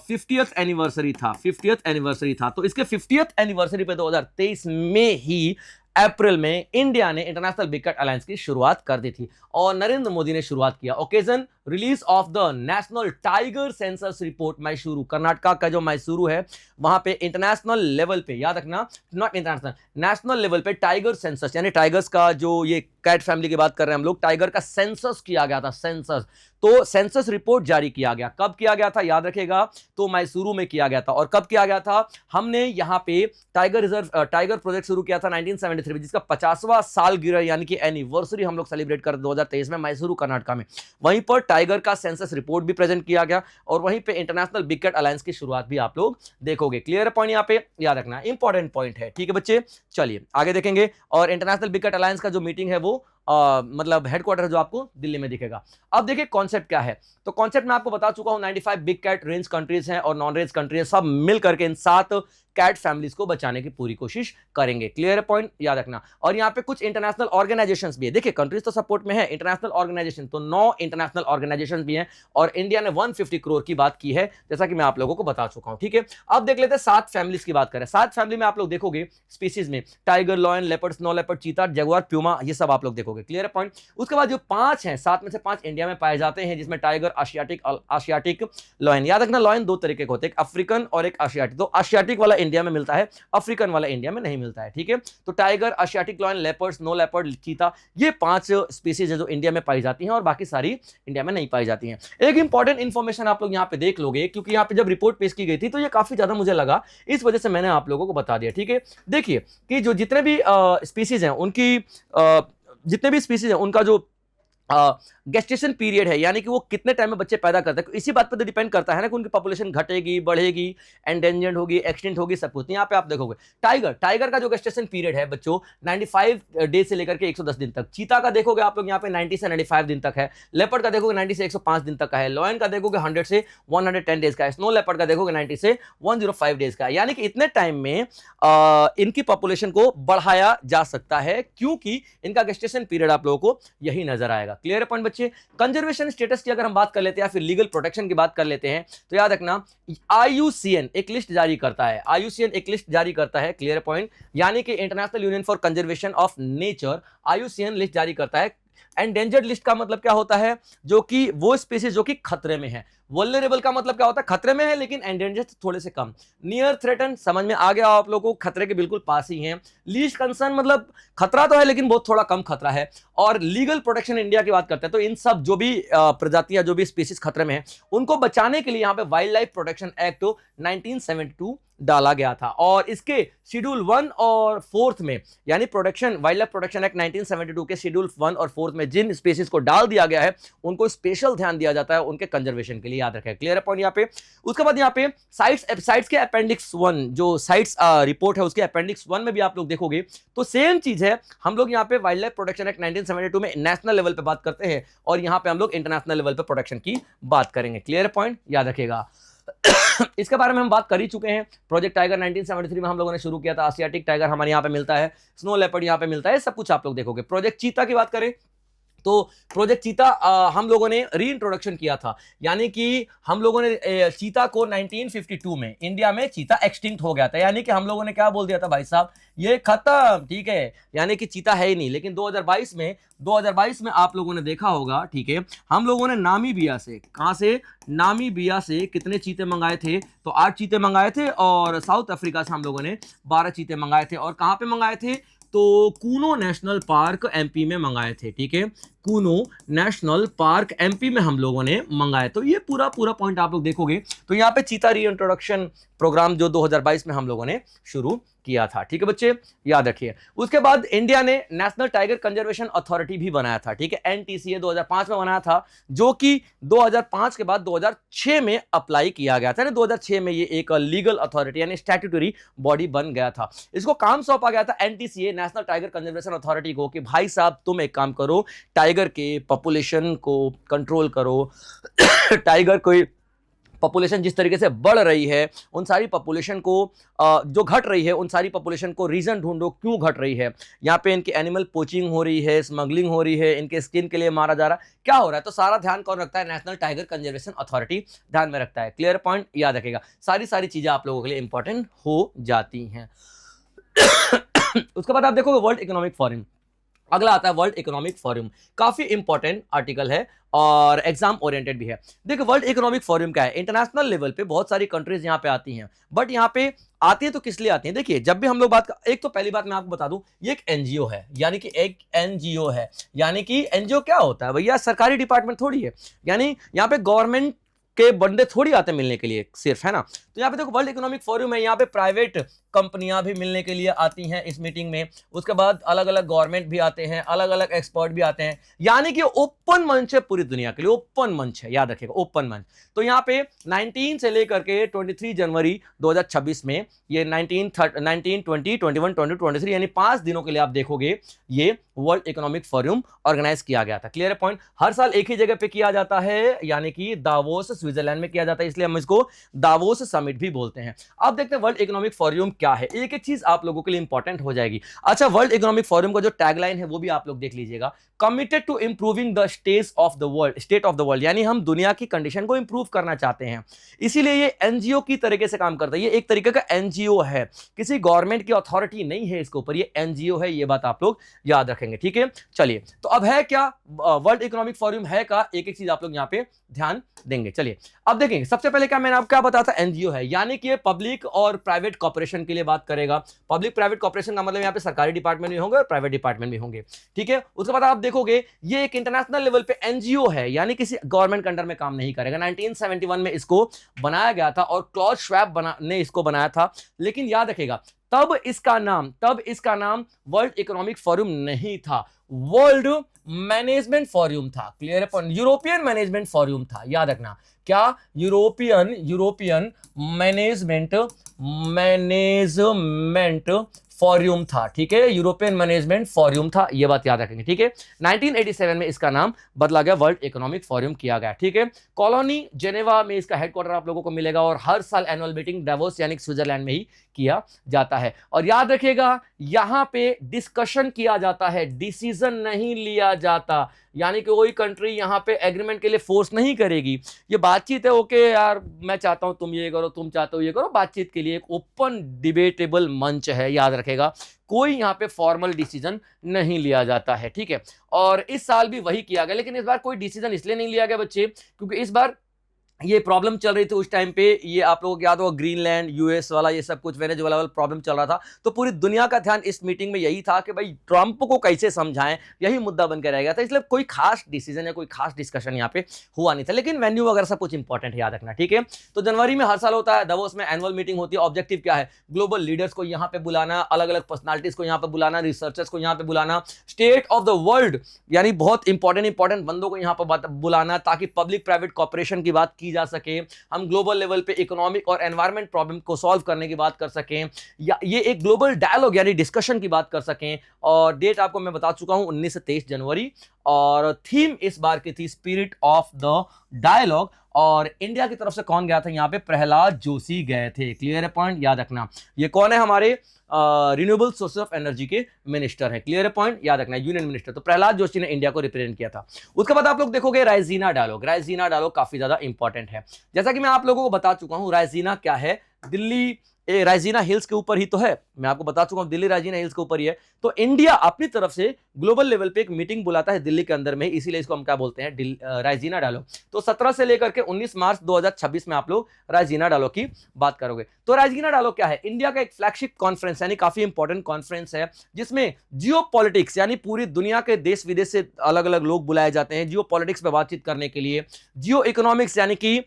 50th एनिवर्सरी था? 50th एनिवर्सरी था। तो इसके 50th एनिवर्सरी पे 2023 में ही अप्रैल में इंडिया ने इंटरनेशनल बिग कैट अलायंस की शुरुआत कर दी थी और नरेंद्र मोदी ने शुरुआत किया। Occasion release of the national tiger census report. Mysuru, Karnataka का जो मैसूरू है, वहां पे इंटरनेशनल लेवल पे, याद रखना, नॉट इंटरनेशनल, नेशनल लेवल पे टाइगर सेंसस, यानी टाइगर्स का जो ये कैट फैमिली की बात कर रहे हैं हम लोग, टाइगर का सेंसस किया गया था, सेंसस। तो सेंसस रिपोर्ट जारी किया गया। कब किया गया था? याद रखेगा, तो मैसूरू में किया गया था। और कब किया गया था? हमने यहां पे टाइगर प्रोजेक्ट शुरू किया था 1973 में, जिसका 50वां साल गिरा, यानी कि एनिवर्सरी हम लोग सेलिब्रेट कर 2023 में मैसूरू कर्नाटका में। वहीं पर टाइगर का सेंसस रिपोर्ट भी प्रेजेंट किया गया और वहीं पे इंटरनेशनल बिग कैट अलायंस की शुरुआत भी आप लोग देखोगे। क्लियर पॉइंट यहां पे याद रखना, इंपॉर्टेंट पॉइंट है, ठीक है बच्चे। चलिए आगे देखेंगे। और इंटरनेशनल बिग कैट अलायंस का जो मीटिंग है वो मतलब हेडक्वार्टर जो आपको दिल्ली में दिखेगा। अब देखिए कॉन्सेप्ट क्या है। तो कॉन्सेप्ट मैं आपको बता चुका हूं, 95 बिग कैट रेंज कंट्रीज हैं और नॉन रेंज कंट्रीज, सब मिल करके इन 7 कैट फैमिलीज को बचाने की पूरी कोशिश करेंगे। क्लियर पॉइंट, याद रखना। और यहां पे कुछ इंटरनेशनल ऑर्गेनाइजेशंस भी है। देखिए कंट्रीज तो सपोर्ट में है, इंटरनेशनल ऑर्गेनाइजेशन तो 9 इंटरनेशनल ऑर्गेनाइजेशंस भी हैं और इंडिया ने 150 करोड़ की बात की है, जैसा कि मैं आप लोगों को बता चुका हूं, ठीक है। अब देख लेते हैं 7 फैमिलीज की बात करें। 7 फैमिली में आप लोग देखोगे स्पीसीज में tiger, lion, leopard, snow leopard, चीता, जगुआर, प्यूमा, ये सब आप लोग देखोगे। Clear point. उसके बाद जो 5 हैं, 7 में से 5 इंडिया में पाए जाते हैं, जिसमें टाइगर, आशियाटिक, लॉयन। याद रखना लॉयन 2 तरीके के होते हैं, एक अफ्रीकन और एक आशियाटिक। तो आशियाटिक वाला इंडिया में मिलता है, अफ्रीकन वाला इंडिया में नहीं मिलता है, ठीक है। तो tiger, Asiatic lion, leopard, snow leopard, चीता, ये 5 स्पीसीज है जो इंडिया में पाई जाती हैं और बाकी सारी इंडिया में नहीं पाई जाती हैं। एक इंपॉर्टेंट इंफॉर्मेशन आप लोग यहां पे देख लोगे, क्योंकि यहां पे जब रिपोर्ट पेश की गई थी तो ये काफी ज्यादा मुझे लगा, इस वजह से मैंने आप लोगों को बता दिया, ठीक है। देखिए कि जो जितने भी स्पीसीज हैं उनकी जितने भी स्पीसीज हैं उनका जो गेस्टेशन पीरियड है, यानी कि वो कितने टाइम में बच्चे पैदा करते हैं, इसी बात पर तो डिपेंड करता है ना कि उनकी पॉपुलेशन घटेगी, बढ़ेगी, एंडेंजर्ड होगी, एक्सटिंक्ट होगी, सब कुछ। यहाँ पे आप देखोगे टाइगर का जो गेस्टेशन पीरियड है बच्चों 95 डे से लेकर के 110 दिन तक। चीता का देखोगे आप लोग यहाँ पे 90 से 95 दिन तक है। लेपर्ड का देखोगे 90 से 105 दिन तक का है। लॉयन का देखोगे 100 से 110 डेज का है। स्नो लेपर्ड का देखोगे 90 से 105 डेज का है। यानी कि इतने टाइम में इनकी पॉपुलेशन को बढ़ाया जा सकता है, क्योंकि इनका गेस्टेशन पीरियड आप लोगों को यही नजर आएगा। क्लियर पॉइंट बच्चे। कंजर्वेशन स्टेटस की अगर हम बात कर लेते हैं या फिर लीगल प्रोटेक्शन की बात कर लेते हैं, तो याद रखना IUCN एक लिस्ट जारी करता है। IUCN एक लिस्ट जारी करता है, क्लियर पॉइंट, यानी कि international union for conservation of nature, IUCN list जारी करता है। एंडेंजर्ड लिस्ट का मतलब क्या होता है? जो कि वो स्पीसीज जो कि खतरे में है। वल्नरेबल का मतलब क्या होता है? खतरे में है लेकिन एंडेंजर्ड थोड़े से कम। नियर थ्रेटन, समझ में आ गया आप लोगों को, खतरे के बिल्कुल पास ही हैं। लीस्ट कंसर्न मतलब खतरा तो है लेकिन बहुत थोड़ा कम खतरा है। और लीगल प्रोटेक्शन इंडिया की बात करते हैं तो इन सब जो भी प्रजातियां, जो भी स्पीसीज खतरे में है, उनको बचाने के लिए यहाँ पे वाइल्ड लाइफ प्रोटेक्शन एक्ट 1972 डाला गया था। और इसके शेड्यूल 1 और 4 में, यानी protection wild life protection act 1972 के शेड्यूल 1 और 4 में जिन स्पीसीज को डाल दिया गया है उनको स्पेशल ध्यान दिया जाता है उनके कंजर्वेशन के लिए, याद रखें। क्लियर पॉइंट यहाँ पे। उसके बाद यहाँ पे साइट्स के अपेंडिक्स 1, जो साइट्स रिपोर्ट है उसके अपेंडिक्स 1 में भी आप लोग देखोगे तो सेम चीज है। हम लोग यहाँ पे वाइल्ड लाइफ प्रोटेक्शन एक्ट 1972 में नेशनल लेवल पे बात करते हैं और यहाँ पे हम लोग इंटरनेशनल लेवल पे प्रोटेक्शन की बात करेंगे। क्लियर पॉइंट, याद रखेगा। इसके बारे में हम बात कर ही चुके हैं। प्रोजेक्ट टाइगर 1973 में हम लोगों ने शुरू किया था। एशियाटिक टाइगर हमारे यहाँ पे मिलता है, स्नो लेपर्ड यहाँ पे मिलता है, सब कुछ आप लोग देखोगे। प्रोजेक्ट चीता की बात करें तो प्रोजेक्ट चीता हम लोगों ने री इंट्रोडक्शन किया था, यानी कि हम लोगों ने चीता को 1952 में इंडिया में चीता एक्सटिंक्ट हो गया था, यानी कि हम लोगों ने क्या बोल दिया था भाई साहब, ये खत्म, ठीक है, यानी कि चीता है ही नहीं। लेकिन 2022 में आप लोगों ने देखा होगा, ठीक है, हम लोगों ने नामीबिया से, कहां से, नामीबिया से कितने चीते मंगाए थे, तो 8 चीते मंगाए थे, और साउथ अफ्रीका से हम लोगों ने 12 चीते मंगाए थे। और कहां पे मंगाए थे, तो कूनो नेशनल पार्क एमपी में मंगाए थे, ठीक है, कूनो नेशनल पार्क एमपी में हम लोगों ने मंगाए। तो ये पूरा पॉइंट आप लोग देखोगे तो यहाँ पे चीता री इंट्रोडक्शन प्रोग्राम जो 2022 में हम लोगों ने शुरू किया था, ठीक है बच्चे, याद रखिए। उसके बाद इंडिया ने नेशनल टाइगर कंजर्वेशन अथॉरिटी भी बनाया था, ठीक है, एनटीसीए 2005 में बनाया था, जो कि 2005 के बाद 2006 में अप्लाई किया गया था। 2006 में ये एक लीगल अथॉरिटी यानी स्टैट्यूटरी बॉडी बन गया था। इसको काम सौंपा गया था NTCA, national tiger conservation authority को, कि भाई साहब तुम एक काम करो, टाइगर के पॉपुलेशन को कंट्रोल करो। टाइगर कोई पॉपुलेशन जिस तरीके से बढ़ रही है, उन सारी पॉपुलेशन को जो घट रही है, उन सारी पॉपुलेशन को रीजन ढूंढो क्यों घट रही है। यहाँ पे इनकी एनिमल पोचिंग हो रही है, स्मगलिंग हो रही है, इनके स्किन के लिए मारा जा रहा है, क्या हो रहा है, तो सारा ध्यान कौन रखता है, नेशनल टाइगर कंजर्वेशन अथॉरिटी ध्यान में रखता है। क्लियर पॉइंट, याद रखेगा, सारी चीजें आप लोगों के लिए इंपॉर्टेंट हो जाती हैं। उसके बाद आप देखोगे वर्ल्ड इकोनॉमिक फोरम, अगला आता है वर्ल्ड इकोनॉमिक फोरम, काफी इंपॉर्टेंट आर्टिकल है और एग्जाम ओरिएंटेड भी है। देखो वर्ल्ड इकोनॉमिक फोरम क्या है, इंटरनेशनल लेवल पे बहुत सारी कंट्रीज यहाँ पे आती हैं, बट यहाँ पे आती है तो किस लिए आती हैं, देखिए जब भी हम लोग एक तो पहली बात मैं आपको बता दूं, ये एक एनजीओ है, यानी कि एक एनजीओ है, यानी कि एनजीओ क्या होता है भैया, सरकारी डिपार्टमेंट थोड़ी है, यानी यहाँ पे गवर्नमेंट के बंदे थोड़ी आते मिलने के लिए सिर्फ, है ना। तो यहाँ पे देखो वर्ल्ड इकोनॉमिक फोरम है, यहाँ पे प्राइवेट कंपनियां भी मिलने के लिए आती हैं इस मीटिंग में, उसके बाद अलग अलग गवर्नमेंट भी आते हैं, अलग अलग एक्सपर्ट भी आते हैं, यानी कि ओपन मंच है पूरी दुनिया के लिए, ओपन मंच है, याद रखिएगा ओपन मंच। तो यहाँ पे 19 से लेकर के 23 जनवरी 2026 में ये 19, 20, 21, 22, 23 यानी 5 दिनों के लिए आप देखोगे ये वर्ल्ड इकोनॉमिक फोरम ऑर्गेनाइज किया गया था। क्लियर पॉइंट, हर साल एक ही जगह पे किया जाता है, यानी कि दावोस स्विट्जरलैंड में किया जाता है, इसलिए हम इसको दावोस समिट भी बोलते हैं। अब देखते हैं वर्ल्ड इकोनॉमिक फोरम क्या है, एक एक चीज आप लोगों के लिए इंपॉर्टेंट हो जाएगी। अच्छा, वर्ल्ड इकोनॉमिक फोरम का जो टैगलाइन है वो भी आप लोग देख लीजिएगा, committed to improving the state of the world, यानी हम दुनिया की कंडीशन को इंप्रूव करना चाहते हैं, इसीलिए ये एनजीओ की तरीके से काम करता है, ये एक तरीके का एनजीओ है, किसी गवर्नमेंट की अथॉरिटी नहीं है इसके ऊपर, ये एनजीओ है, ये बात आप लोग याद रखेंगे, ठीक है। चलिए, तो अब है क्या वर्ल्ड इकोनॉमिक फोरम है का, एक एक चीज आप लोग यहां पे ध्यान देंगे। चलिए अब देखेंगे, सबसे पहले क्या मैंने आपको क्या बताया था, एनजीओ है, यानी कि ये पब्लिक और प्राइवेट कॉर्पोरेशन के लिए बात करेगा। पब्लिक प्राइवेट कॉर्पोरेशन का मतलब यहाँ पे सरकारी डिपार्टमेंट भी होंगे और प्राइवेट डिपार्टमेंट भी होंगे, ठीक है। उसके बाद आप देखोगे ये एक इंटरनेशनल लेवल पे एनजीओ है, यानी किसी गवर्नमेंट के अंडर में काम नहीं करेगा। 1971 में इसको बनाया गया था और क्लॉज श्वाब ने इसको बनाया था, लेकिन याद रखेगा तब इसका नाम वर्ल्ड इकोनॉमिक फोरम नहीं था, वर्ल्ड मैनेजमेंट फोरम था। क्लियर है, यूरोपियन मैनेजमेंट फोरम था, याद रखना, क्या, यूरोपियन मैनेजमेंट फोरम था, ठीक है, यूरोपियन मैनेजमेंट फोरम था, ये बात याद रखेंगे, ठीक है। 1987 में इसका नाम बदला गया, वर्ल्ड इकोनॉमिक फोरम किया गया, ठीक है। कॉलोनी जेनेवा में इसका हेडक्वार्टर आप लोगों को मिलेगा और हर साल एनुअल मीटिंग डावोस यानी स्विट्जरलैंड में ही किया जाता है। और याद रखिएगा यहां पे डिस्कशन किया जाता है, डिसीजन नहीं लिया जाता, यानी कि कोई कंट्री यहां पे एग्रीमेंट के लिए फोर्स नहीं करेगी, ये बातचीत है, ओके यार मैं चाहता हूं तुम ये करो, तुम चाहते हो ये करो, बातचीत के लिए एक ओपन डिबेटेबल मंच है, याद रखेगा, कोई यहां पे फॉर्मल डिसीजन नहीं लिया जाता है, ठीक है। और इस साल भी वही किया गया, लेकिन इस बार कोई डिसीजन इसलिए नहीं लिया गया बच्चे, क्योंकि इस बार ये प्रॉब्लम चल रही थी उस टाइम पे, ये आप लोगों को याद होगा ग्रीनलैंड यूएस वाला ये सब कुछ वेनेजुएला वाला प्रॉब्लम चल रहा था, तो पूरी दुनिया का ध्यान इस मीटिंग में यही था कि भाई ट्रंप को कैसे समझाएं, यही मुद्दा बनकर रह गया था, इसलिए कोई खास डिसीजन या कोई खास डिस्कशन यहाँ पे हुआ नहीं था, लेकिन वेन्यू वगैरह सब कुछ इंपॉर्टेंट है, याद रखना, ठीक है। तो जनवरी में हर साल होता है दावोस में एनुअल मीटिंग होती है, ऑब्जेक्टिव क्या है, ग्लोबल लीडर्स को यहाँ पे बुलाना, अलग अलग पर्सनालिटीज को यहाँ पे बुलाना, रिसर्चर्स को यहाँ पे बुलाना, स्टेट ऑफ द वर्ल्ड यानी बहुत इंपॉर्टेंट बंदों को यहाँ पर बुलाना, ताकि पब्लिक प्राइवेट कॉर्पोरेशन की बात की जा सके, हम ग्लोबल लेवल पे इकोनॉमिक और एनवायरनमेंट प्रॉब्लम को सॉल्व करने की बात कर सकें, या ये एक ग्लोबल डायलॉग यानी डिस्कशन की बात कर सकें। और डेट आपको मैं बता चुका हूं 19 से 23 जनवरी, और थीम इस बार की थी स्पिरिट ऑफ द डायलॉग, और इंडिया की तरफ से कौन गया था यहाँ पे? प्रहलाद जोशी गए थे। क्लियर है पॉइंट, याद रखना। ये कौन है? हमारे रिन्यूएबल सोर्स ऑफ एनर्जी के मिनिस्टर हैं। क्लियर है पॉइंट, याद रखना, यूनियन मिनिस्टर। तो प्रहलाद जोशी ने इंडिया को रिप्रेजेंट किया था। उसके बाद आप लोग देखोगे रायसीना डायलॉग। रायसीना डायलॉग काफी ज्यादा इंपॉर्टेंट है। जैसा कि मैं आप लोगों को बता चुका हूं, रायसीना क्या है? दिल्ली रायसीना हिल्स के ऊपर ही तो है। मैं आपको बता चुका हूं, दिल्ली रायसीना हिल्स के ऊपर ही है। तो इंडिया अपनी तरफ से ग्लोबल लेवल पे एक मीटिंग बुलाता है दिल्ली के अंदर में, इसीलिए इसको हम क्या बोलते हैं? रायसीना डायलॉग। तो 17 से लेकर के 19 मार्च 2026 में आप लोग रायसीना डायलॉग की बात करोगे। तो रायसीना डायलॉग क्या है? इंडिया का एक फ्लैगशिप कॉन्फ्रेंस, यानी काफी इंपॉर्टेंट कॉन्फ्रेंस है, जिसमें जियो पॉलिटिक्स यानी पूरी दुनिया के देश विदेश से अलग अलग लोग बुलाए जाते हैं जियो पॉलिटिक्स पे बातचीत करने के लिए। जियो इकोनॉमिक्स यानी कि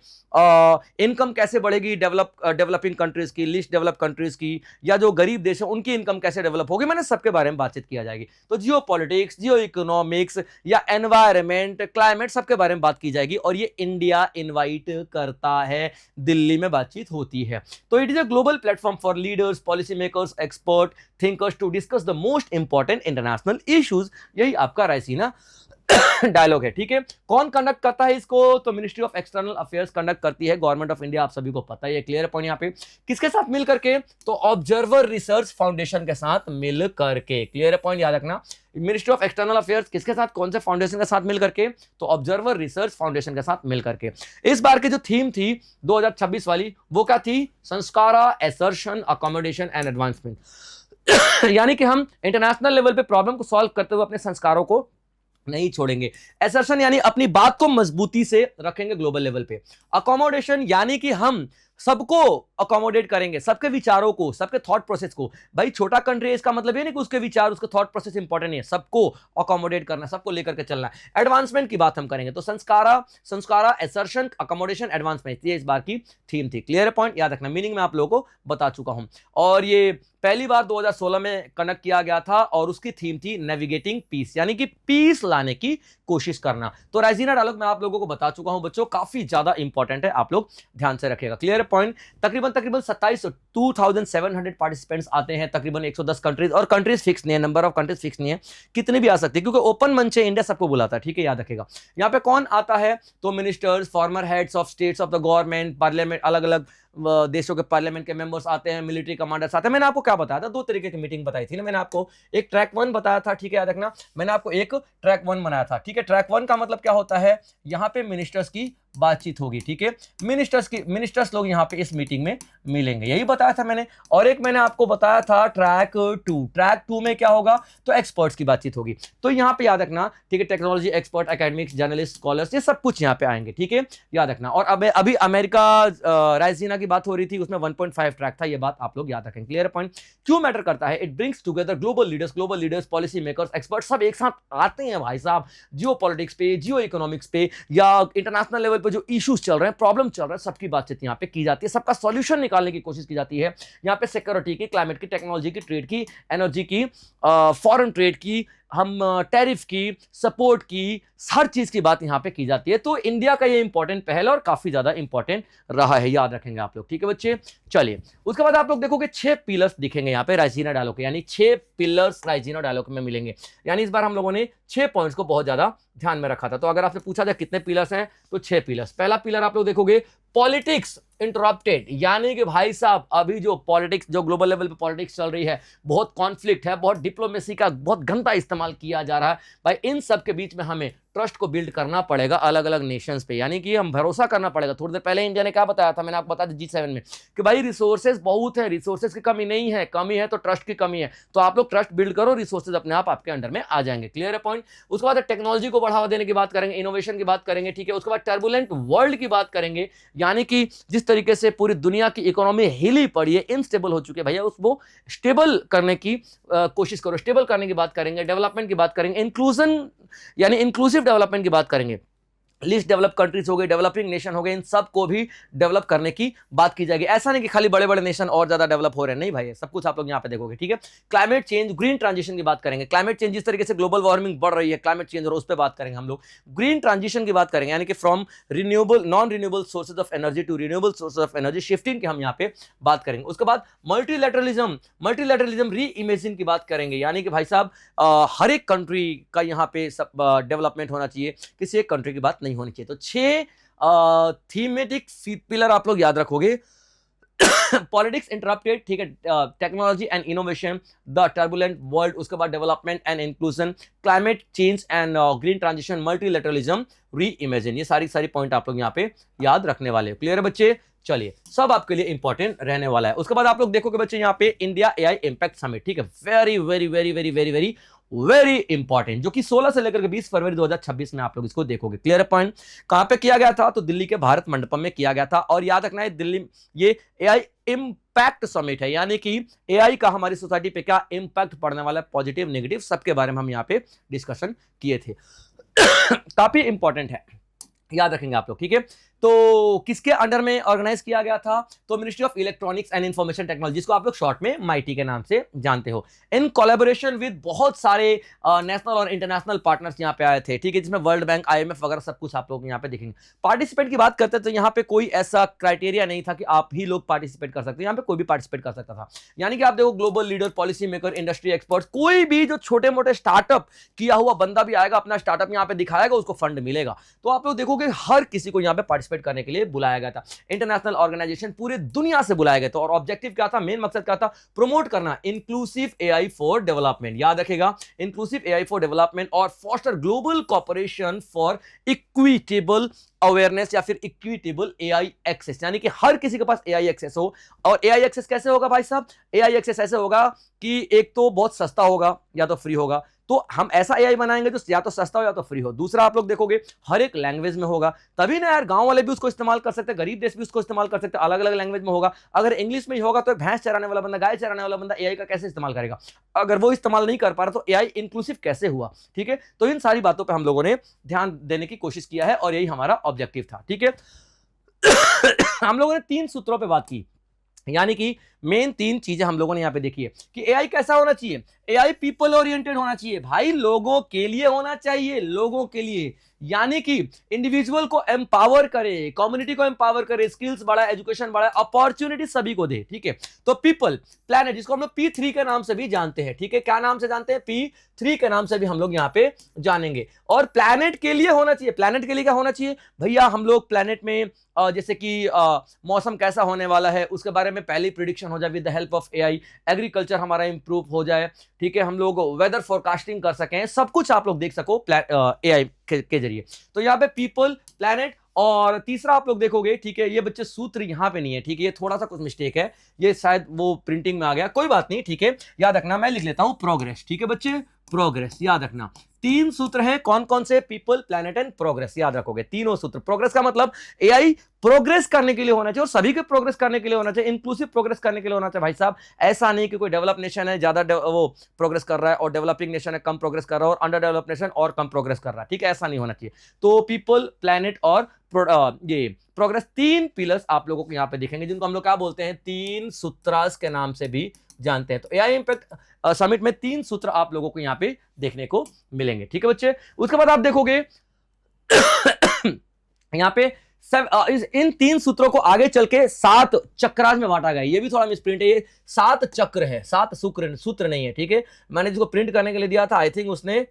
इनकम कैसे बढ़ेगी डेवलपिंग कंट्रीज की, लीस्ट डेवलप कंट्रीज की, या जो गरीब देश है उनकी इनकम कैसे डेवलप होगी, मैंने सबके बारे में बातचीत किया जाएगी। तो जियो पॉलिटिक्स, जियो इकोनॉमिक्स या एनवायरमेंट, क्लाइमेट, सबके बारे में बात की जाएगी। और ये इंडिया इनवाइट करता है, दिल्ली में बातचीत होती है। तो it is a global platform for leaders, policy makers, expert, thinkers to discuss the most important international issues. यही आपका रायसीना डायलॉग है। ठीक है, कौन कंडक्ट करता है इसको? तो ministry of external affairs conduct करती है, गवर्नमेंट ऑफ इंडिया, आप सभी को पता है। ये क्लियर पॉइंट यहाँ पे किसके साथ मिल करके? तो ऑब्जर्वर रिसर्च फाउंडेशन के साथ मिल करके। क्लियर पॉइंट, याद रखना। मिनिस्ट्री ऑफ एक्सटर्नल अफेयर्स किसके साथ, कौन से फाउंडेशन के साथ मिल करके? तो ऑब्जर्वर रिसर्च फाउंडेशन के साथ मिल करके। इस बार की जो थीम थी 2026 वाली, वो क्या थी? संस्कारा, असर्शन, अकोमोडेशन एंड एडवांसमेंट। यानी कि हम इंटरनेशनल लेवल पे प्रॉब्लम को सॉल्व करते हुए अपने संस्कारों को नहीं छोड़ेंगे। एसर्शन यानी अपनी बात को मजबूती से रखेंगे ग्लोबल लेवल पे। अकोमोडेशन यानी कि हम सबको अकोमोडेट करेंगे, सबके विचारों को, सबके थॉट प्रोसेस को। भाई छोटा कंट्री है, इसका मतलब ये नहीं कि उसके विचार, उसके थॉट प्रोसेस इंपॉर्टेंट नहीं है, सबको अकोमोडेट करना, सबको लेकर के चलना है। एडवांसमेंट की बात हम करेंगे। तो संस्कारा, एसर्शन, अकोमोडेशन, एडवांसमेंट, ये इस बार की थीम थी। क्लियर पॉइंट, याद रखना। मीनिंग मैं आप लोगों को बता चुका हूं। और ये पहली बार 2016 में कंडक्ट किया गया था और उसकी थीम थी नेविगेटिंग पीस, यानी कि पीस लाने की कोशिश करना। तो रायसीना डायलॉग मैं आप लोगों को बता चुका हूं बच्चों, काफी ज्यादा इंपॉर्टेंट है, आप लोग ध्यान से रखिएगा। Clear point. तकरीबन 2700 पार्टिसिपेंट्स आते हैं, तकरीबन 110 कंट्रीज, और कंट्रीज फिक्स नहीं है, नंबर ऑफ कंट्रीज फिक्स नहीं है, कितने भी आ सकते हैं, क्योंकि ओपन मंच है, इंडिया सबको बुलाता है। ठीक है, याद रखेगा। यहाँ पे कौन आता है? तो ministers, farmer heads of states of the government, parliament, अलग अलग देशों के पार्लियामेंट के मेंबर्स आते हैं, मिलिट्री कमांडर्स आते हैं। मैंने आपको क्या बताया था? दो तरीके की मीटिंग बताई थी ना मैंने आपको। एक ट्रैक 1 बताया था, ठीक है, याद रखना। मैंने आपको एक ट्रैक 1 बनाया था। ठीक है, ट्रैक 1 का मतलब क्या होता है? यहाँ पे मिनिस्टर्स की बातचीत होगी। ठीक है, मिनिस्टर्स लोग यहाँ पे इस मीटिंग में मिलेंगे, यही बताया था मैंने। और एक मैंने आपको बताया था ट्रैक 2। ट्रैक 2 में क्या होगा? तो एक्सपर्ट्स की बातचीत होगी। तो यहाँ पे याद रखना, ठीक है, technology expert, academics, journalist, scholars, ये सब कुछ यहाँ पे आएंगे। ठीक है, याद रखना। और अब अभी अमेरिका रायसीना की बात हो रही थी, उसमें 1.5 ट्रैक था, ये बात आप लोग याद रखें। Clear point. क्यों मैटर करता है? It brings together global leaders, policy makers, expert, सब एक साथ आते हैं भाई साहब, जियो पॉलिटिक्स पे, जियो इकोनॉमिक्स पे, या इंटरनेशनल लेवल पे जो इश्यूज चल रहे हैं, प्रॉब्लम चल रहा है, सबकी बातचीत यहाँ पे की जाती है, सबका सॉल्यूशन निकालने की कोशिश की जाती है। यहाँ पे सिक्योरिटी की, क्लाइमेट की, टेक्नोलॉजी की, ट्रेड की, एनर्जी की, फॉरेन ट्रेड की, हम टैरिफ की, सपोर्ट की, हर चीज की बात यहां पे की जाती है। तो इंडिया का ये इंपॉर्टेंट पहल और काफी ज्यादा इंपॉर्टेंट रहा है, याद रखेंगे आप लोग। ठीक है बच्चे, चलिए उसके बाद आप लोग देखोगे 6 पिलर्स दिखेंगे यहाँ पे रायसीना डायलॉग के, यानी 6 पिलर्स रायसीना डायलॉग में मिलेंगे। यानी इस बार हम लोगों ने 6 पॉइंट्स को बहुत ज्यादा ध्यान में रखा था। तो अगर आपसे पूछा जाए कितने पिलर्स हैं, तो 6 पिलर्स। पहला पिलर आप लोग देखोगे पॉलिटिक्स इंटरप्टेड, यानी कि भाई साहब अभी जो पॉलिटिक्स, जो ग्लोबल लेवल पे पॉलिटिक्स चल रही है, बहुत कॉन्फ्लिक्ट है, बहुत डिप्लोमेसी का बहुत गंदा इस्तेमाल किया जा रहा है भाई, इन सब के बीच में हमें ट्रस्ट को बिल्ड करना पड़ेगा अलग अलग नेशंस पे, यानी कि हम भरोसा करना पड़ेगा। थोड़ी देर पहले इंडिया ने क्या बताया था, मैंने आपको बताया था G7 में, कि भाई रिसोर्सेज बहुत है, रिसोर्सेज की कमी नहीं है, कमी है तो ट्रस्ट की कमी है। तो आप लोग ट्रस्ट बिल्ड करो, रिसोर्सेज अपने आप आपके अंडर में आ जाएंगे। क्लियर है पॉइंट। उसके बाद टेक्नोलॉजी को बढ़ावा देने की बात करेंगे, इनोवेशन की बात करेंगे, ठीक है। उसके बाद टर्बुलेंट वर्ल्ड की बात करेंगे, यानी कि जिस तरीके से पूरी दुनिया की इकोनॉमी हिली पड़ी है, इनस्टेबल हो चुकी है भैया, उसको स्टेबल करने की कोशिश करो, स्टेबल करने की बात करेंगे, डेवलपमेंट की बात करेंगे, इंक्लूजन यानी इंक्लूसिव डेवलपमेंट की बात करेंगे, लीस्ट डेवलप कंट्रीज हो गए, डेवलपिंग नेशन हो गए, इन सब को भी डेवलप करने की बात की जाएगी। ऐसा नहीं कि खाली बड़े बड़े नेशन और ज्यादा डेवलप हो रहे हैं, नहीं भाई, सब कुछ आप लोग यहाँ पे देखोगे। ठीक है, क्लाइमेट चेंज, ग्रीन ट्रांजिशन की बात करेंगे, क्लाइमेट चेंज जिस तरीके से ग्लोबल वार्मिंग बढ़ रही है, क्लाइमेट चेंज और उस पर बात करेंगे हम लोग। ग्रीन ट्रांजिशन की बात करेंगे, यानी कि from renewable, non renewable sources of energy to renewable sources of energy, shifting की हम यहाँ पे बात करेंगे। उसके बाद मल्टीलैटरलिज्म री इमेजिन की बात करेंगे, यानी कि भाई साहब हर एक कंट्री का यहाँ पे सब डेवलपमेंट होना चाहिए, किसी एक कंट्री की बात नहीं होनी चाहिए। तो 6 थीमेटिक पिलर आप लोग याद रखोगे। पॉलिटिक्स इंटरप्टेड, ठीक है, technology and innovation, the turbulent world, उसके बाद development and inclusion, climate change and green transition, multilateralism, री इमेजिन। ये सारी पॉइंट आप लोग यहाँ पे याद रखने वाले हो। क्लियर है बच्चे? चलिए, सब आपके लिए इंपॉर्टेंट रहने वाला है। उसके बाद आप लोग देखोगे बच्चे यहाँ पे इंडिया एआई इंपैक्ट समिट, ठीक है, very very very very very very very important, जो कि 16 से लेकर के 20 फरवरी 2026 में आप लोग इसको देखोगे। Clear point? कहां पे किया गया था? तो दिल्ली के भारत मंडपम में किया गया था। और याद रखना है, दिल्ली ये एआई इंपैक्ट समिट है, यानी कि एआई का हमारी सोसाइटी पे क्या इंपैक्ट पड़ने वाला है, पॉजिटिव नेगेटिव, सबके बारे में हम यहाँ पे डिस्कशन किए थे। काफी इंपॉर्टेंट है, याद रखेंगे आप लोग, ठीक है। तो किसके अंडर में ऑर्गेनाइज किया गया था? तो ministry of electronics and information technology, जिसको आप लोग शॉर्ट में माइटी के नाम से जानते हो, इन कोलैबोरेशन विद बहुत सारे नेशनल और इंटरनेशनल पार्टनर्स यहाँ पे आए थे, ठीक है, जिसमें वर्ल्ड बैंक, आईएमएफ वगैरह सब कुछ आप लोग यहाँ पे देखेंगे। पार्टिसिपेट की बात करते हैं तो यहाँ पे कोई ऐसा क्राइटेरिया नहीं था कि आप ही लोग पार्टिसिपेट कर सकते, यहाँ पे कोई भी पार्टिसिपेट कर सकता था। यानी कि आप देखो, global leader, policy maker, industry expert, कोई भी जो छोटे मोटे स्टार्टअप किया हुआ बंदा भी आएगा, अपना स्टार्टअप यहाँ पे दिखाएगा, उसको फंड मिलेगा। तो आप लोग देखोगे हर किसी को यहाँ पे पार्टिसिपेट करने के लिए बुलाया गया था। इंटरनेशनल ऑर्गेनाइजेशन पूरे दुनिया से बुलाए गए थे, और ऑब्जेक्टिव क्या था, मेन मकसद क्या था? प्रमोट करना इंक्लूसिव एआई फॉर डेवलपमेंट। याद रखेगा, इंक्लूसिव एआई फॉर डेवलपमेंट, और foster global corporation for equitable awareness, या फिर इक्विटेबल एआई एक्सेस, यानी कि हर किसी के पास एआई एक्सेस हो। और एआई एक्सेस कैसे होगा भाई साहब? एआई एक्सेस ऐसे होगा कि एक तो बहुत सस्ता होगा या तो फ्री होगा। तो हम ऐसा एआई बनाएंगे जो या तो सस्ता हो या तो फ्री हो। दूसरा आप लोग देखोगे हर एक लैंग्वेज में होगा, तभी ना यार, गांव वाले भी उसको इस्तेमाल कर सकते हैं, गरीब देश भी उसको इस्तेमाल कर सकते हैं, अलग अलग लैंग्वेज में होगा। अगर इंग्लिश में ही होगा तो भैंस चराने वाला बंदा, गाय चराने वाला बंदा एआई का कैसे इस्तेमाल करेगा? अगर वो इस्तेमाल नहीं कर पा रहा तो एआई इंक्लूसिव कैसे हुआ? ठीक है, तो इन सारी बातों पर हम लोगों ने ध्यान देने की कोशिश किया है, और यही हमारा ऑब्जेक्टिव था, ठीक है। हम लोगों ने 3 सूत्रों पर बात की, यानी कि मेन 3 चीजें हम लोगों ने यहां पे देखी है कि एआई कैसा होना चाहिए। एआई पीपल ओरिएंटेड होना चाहिए भाई, लोगों के लिए होना चाहिए, लोगों के लिए, यानी कि इंडिविजुअल को एम्पावर करे, कम्युनिटी को एम्पावर करे, स्किल्स बढ़ाए, एजुकेशन बढ़ाए, अपॉर्चुनिटी सभी को दे, ठीक है। तो पीपल, प्लैनेट, जिसको हम लोग P3 के नाम से भी जानते हैं, ठीक है, क्या नाम से जानते हैं? P3 के नाम से भी हम लोग यहाँ पे जानेंगे। और प्लैनेट के लिए होना चाहिए, प्लैनेट के लिए क्या होना चाहिए भैया? हम लोग प्लैनेट में जैसे कि मौसम कैसा होने वाला है उसके बारे में पहले प्रिडिक्शन हो जाए with the help of AI, agriculture हमारा इंप्रूव हो जाए, ठीक है, हम लोग वेदर फोरकास्टिंग कर सकें, सब कुछ आप लोग देख सको एआई के जरिए। तो यहाँ पे पीपल, प्लैनेट, और तीसरा आप लोग देखोगे, ठीक है, ये बच्चे सूत्र यहां पे नहीं है, ठीक है, ये थोड़ा सा कुछ मिस्टेक है, ये शायद वो प्रिंटिंग में आ गया, कोई बात नहीं, ठीक है, याद रखना, मैं लिख लेता हूं प्रोग्रेस, ठीक है बच्चे, प्रोग्रेस, याद रखना। 3 सूत्र हैं, कौन कौन से? पीपल, प्लैनेट एंड प्रोग्रेस, याद रखोगे तीनों सूत्र। प्रोग्रेस का मतलब एआई प्रोग्रेस करने के लिए होना चाहिए, और सभी के प्रोग्रेस करने के लिए होना चाहिए, इंक्लूसिव प्रोग्रेस करने के लिए होना चाहिए भाई साहब। ऐसा नहीं कि कोई डेवलप नेशन है ज्यादा वो प्रोग्रेस कर रहा है, और डेवलपिंग नेशन है कम प्रोग्रेस कर रहा है, और अंडर डेवलप नेशन और कम प्रोग्रेस कर रहा है, ठीक है, ऐसा नहीं होना चाहिए। तो पीपल, प्लैनेट और ये प्रोग्रेस, 3 पिलर्स आप लोगों को यहाँ पे दिखेंगे, जिनको हम लोग क्या बोलते हैं? 3 सूत्रास के नाम से भी जानते हैं। तो एआई इंपैक्ट समिट में 3 सूत्र आप लोगों को यहाँ पे देखने को मिलेंगे, ठीक है बच्चे। उसके बाद आप देखोगे यहाँ पे इन 3 सूत्रों को आगे चल के 7 चक्रास में बांटा गया। ये भी थोड़ा मिसप्रिंट है, ये 7 चक्र है, 7 सूत्र नहीं है, ठीक है। मैंने जिसको प्रिंट करने के लिए दिया था, आई थिंक उसने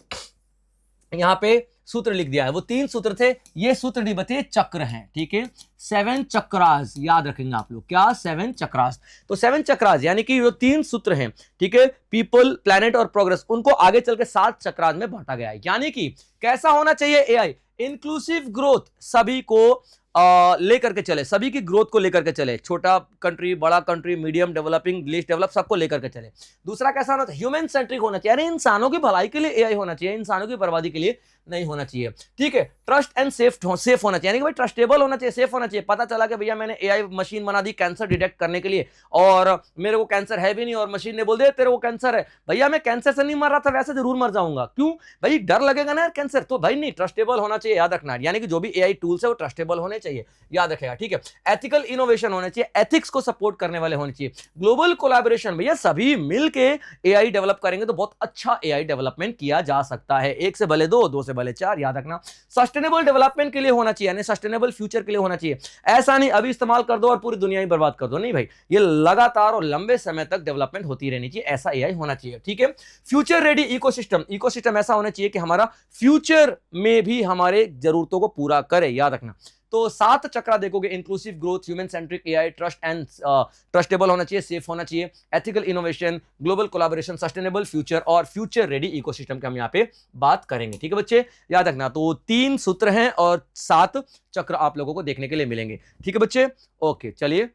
यहाँ पे सूत्र लिख दिया है, वो 3 सूत्र थे, ये सूत्र नहीं बते, चक्र हैं, ठीक है। 7 चक्रास याद रखेंगे आप लोग, क्या? 7 चक्रास। तो 7 चक्रास यानी कि जो 3 सूत्र हैं, ठीक है, पीपल, प्लैनेट और प्रोग्रेस, उनको आगे चल के 7 चक्रास में बांटा गया है। यानी कि कैसा होना चाहिए एआई? इंक्लूसिव ग्रोथ, सभी को लेकर के चले, सभी की ग्रोथ को लेकर के चले, छोटा कंट्री, बड़ा country, medium, developing, least develop, सबको लेकर के चले। दूसरा कैसा होना चाहिए? ह्यूमन सेंट्रिक होना चाहिए, अरे इंसानों की भलाई के लिए एआई होना चाहिए, इंसानों की बर्बादी के लिए नहीं होना चाहिए, ठीक है। ट्रस्ट एंड सेफ होना चाहिए, यानी कि भाई ट्रस्टेबल होना चाहिए, सेफ होना चाहिए। पता चला कि भैया मैंने एआई मशीन बना दी कैंसर डिटेक्ट करने के लिए, और मेरे को कैंसर है भी नहीं, और मशीन ने बोल दिया तेरे को कैंसर है, भैया मैं कैंसर से नहीं मर रहा था, वैसे जरूर मर जाऊंगा, क्यों भाई? डर लगेगा ना यार कैंसर, तो भाई नहीं, ट्रस्टेबल होना चाहिए, याद रखना। यानी कि जो भी एआई टूल्स है वो ट्रस्टेबल होने चाहिए, याद रखेगा, ठीक है। एथिकल इनोवेशन होने चाहिए, एथिक्स को सपोर्ट करने वाले होने चाहिए। ग्लोबल कोलैबोरेशन, भैया सभी मिलके एआई डेवलप करेंगे तो बहुत अच्छा एआई डेवलपमेंट किया जा सकता है, 1 से भले 2, 2 से भले 4, याद रखना। सस्टेनेबल डेवलपमेंट के लिए होना चाहिए, यानी सस्टेनेबल फ्यूचर के लिए होना चाहिए। ऐसा नहीं अभी इस्तेमाल कर दो और पूरी दुनिया ही बर्बाद कर दो, नहीं भाई, ये लगातार और लंबे समय तक डेवलपमेंट होती रहनी चाहिए, ऐसा एआई होना चाहिए, ठीक है। फ्यूचर रेडी इकोसिस्टम ऐसा होना चाहिए कि हमारा फ्यूचर में भी हमारे जरूरतों को पूरा करे, याद रखना। तो 7 चक्रा देखोगे, inclusive growth, human centric AI, trust and trustable होना चाहिए, सेफ होना चाहिए, ethical innovation, global collaboration, sustainable future और फ्यूचर रेडी इकोसिस्टम की हम यहाँ पे बात करेंगे। ठीक है बच्चे, याद रखना। तो 3 सूत्र हैं और 7 चक्र आप लोगों को देखने के लिए मिलेंगे। ठीक है बच्चे, ओके चलिए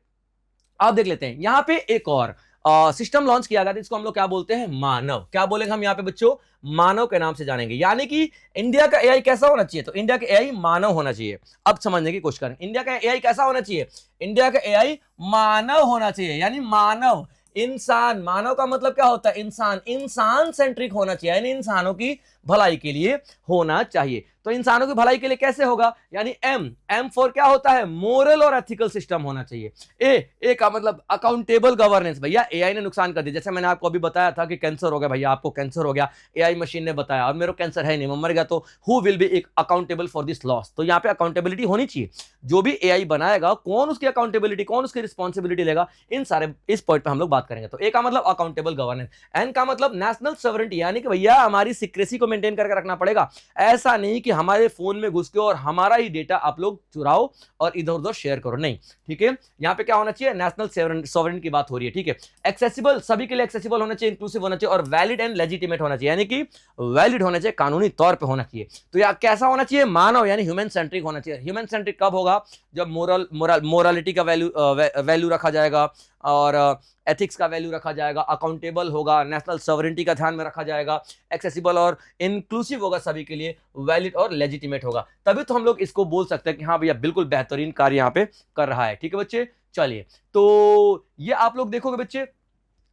आप देख लेते हैं। यहां पे एक और सिस्टम लॉन्च किया गया था, इसको हम लोग क्या बोलते हैं, मानव। क्या बोलेंगे हम यहाँ पे बच्चों, मानव के नाम से जानेंगे। यानी कि इंडिया का एआई कैसा होना चाहिए, तो इंडिया का एआई मानव होना चाहिए। अब समझने की कोशिश करें, इंडिया का एआई कैसा होना चाहिए, इंडिया का एआई मानव होना चाहिए। यानी मानव, इंसान, मानव का मतलब क्या होता है, इंसान, इंसान सेंट्रिक होना चाहिए, यानी इंसानों की भलाई के लिए होना चाहिए। तो इंसानों की भलाई के लिए कैसे होगा, यानी एम फॉर क्या होता है, मोरल और एथिकल सिस्टम होना चाहिए। ए का मतलब अकाउंटेबल गवर्नेंस। भैया एआई ने नुकसान कर दिया, जैसे मैंने आपको अभी बताया था कि कैंसर हो गया, भैया आपको कैंसर हो गया, एआई मशीन ने बताया, और मेरे को कैंसर है नहीं, मैं मर गया, तो who will be accountable for this loss. तो यहाँ पे अकाउंटेबिलिटी होनी चाहिए। जो भी एआई बनाएगा, कौन उसकी अकाउंटेबिलिटी, कौन उसकी रिस्पॉन्सिबिलिटी लेगा, इन सारे इस पॉइंट पे हम लोग बात करेंगे। तो ए का मतलब अकाउंटेबल गवर्नेंस, एन का मतलब नेशनल सॉवरेनिटी, यानी कि भैया हमारी सिक्रेसी को मेंटेन करके रखना पड़ेगा। ऐसा नहीं कि हमारे फोन में घुस के और हमारा ही डेटा आप लोग चुराओ और इधर उधर शेयर करो, नहीं। ठीक है, यहां पे क्या होना चाहिए, नेशनल सॉवरेनिटी की बात हो रही है। ठीक है, एक्सेसिबल, सभी के लिए एक्सेसिबल होना चाहिए, इंक्लूसिव होना चाहिए, और वैलिड एंड लेजिटिमेट होना चाहिए, यानी कि वैलिड होना चाहिए, कानूनी तौर पे होना चाहिए। तो यह कैसा होना चाहिए, मानव, यानी ह्यूमन सेंट्रिक होना चाहिए। ह्यूमन सेंट्रिक कब होगा, जब मोरालिटी का वैल्यू रखा जाएगा, और एथिक्स का वैल्यू रखा जाएगा, अकाउंटेबल होगा, नेशनल सॉवरेनिटी का ध्यान में रखा जाएगा, एक्सेसिबल और इंक्लूसिव होगा सभी के लिए, वैलिड और लेजिटिमेट होगा। तभी तो हम लोग इसको बोल सकते हैं कि हाँ भैया बिल्कुल बेहतरीन कार्य यहाँ पे कर रहा है। ठीक है बच्चे, चलिए तो ये आप लोग देखोगे बच्चे,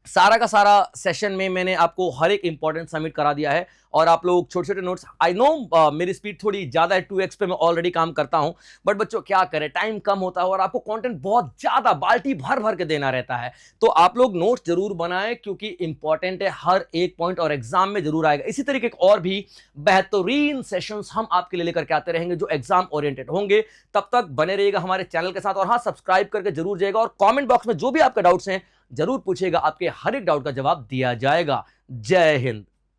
सारा का सारा सेशन में मैंने आपको हर एक इंपॉर्टेंट सबमिट करा दिया है, और आप लोग छोटे छोटे नोट्स, आई नो मेरी स्पीड थोड़ी ज्यादा है, 2x पे मैं ऑलरेडी काम करता हूं, बट बच्चों क्या करें, टाइम कम होता है और आपको कंटेंट बहुत ज्यादा बाल्टी भर भर के देना रहता है। तो आप लोग नोट्स जरूर बनाएं, क्योंकि इंपॉर्टेंट है हर एक पॉइंट, और एग्जाम में जरूर आएगा। इसी तरीके के और भी बेहतरीन सेशंस हम आपके लिए लेकर के आते रहेंगे, जो एग्जाम ओरिएंटेड होंगे। तब तक बने रहिएगा हमारे चैनल के साथ, और हाँ सब्सक्राइब करके जरूर जाएगा, और कॉमेंट बॉक्स में जो भी आपके डाउट्स हैं जरूर पूछेगा, आपके हर एक डाउट का जवाब दिया जाएगा। जय हिंद।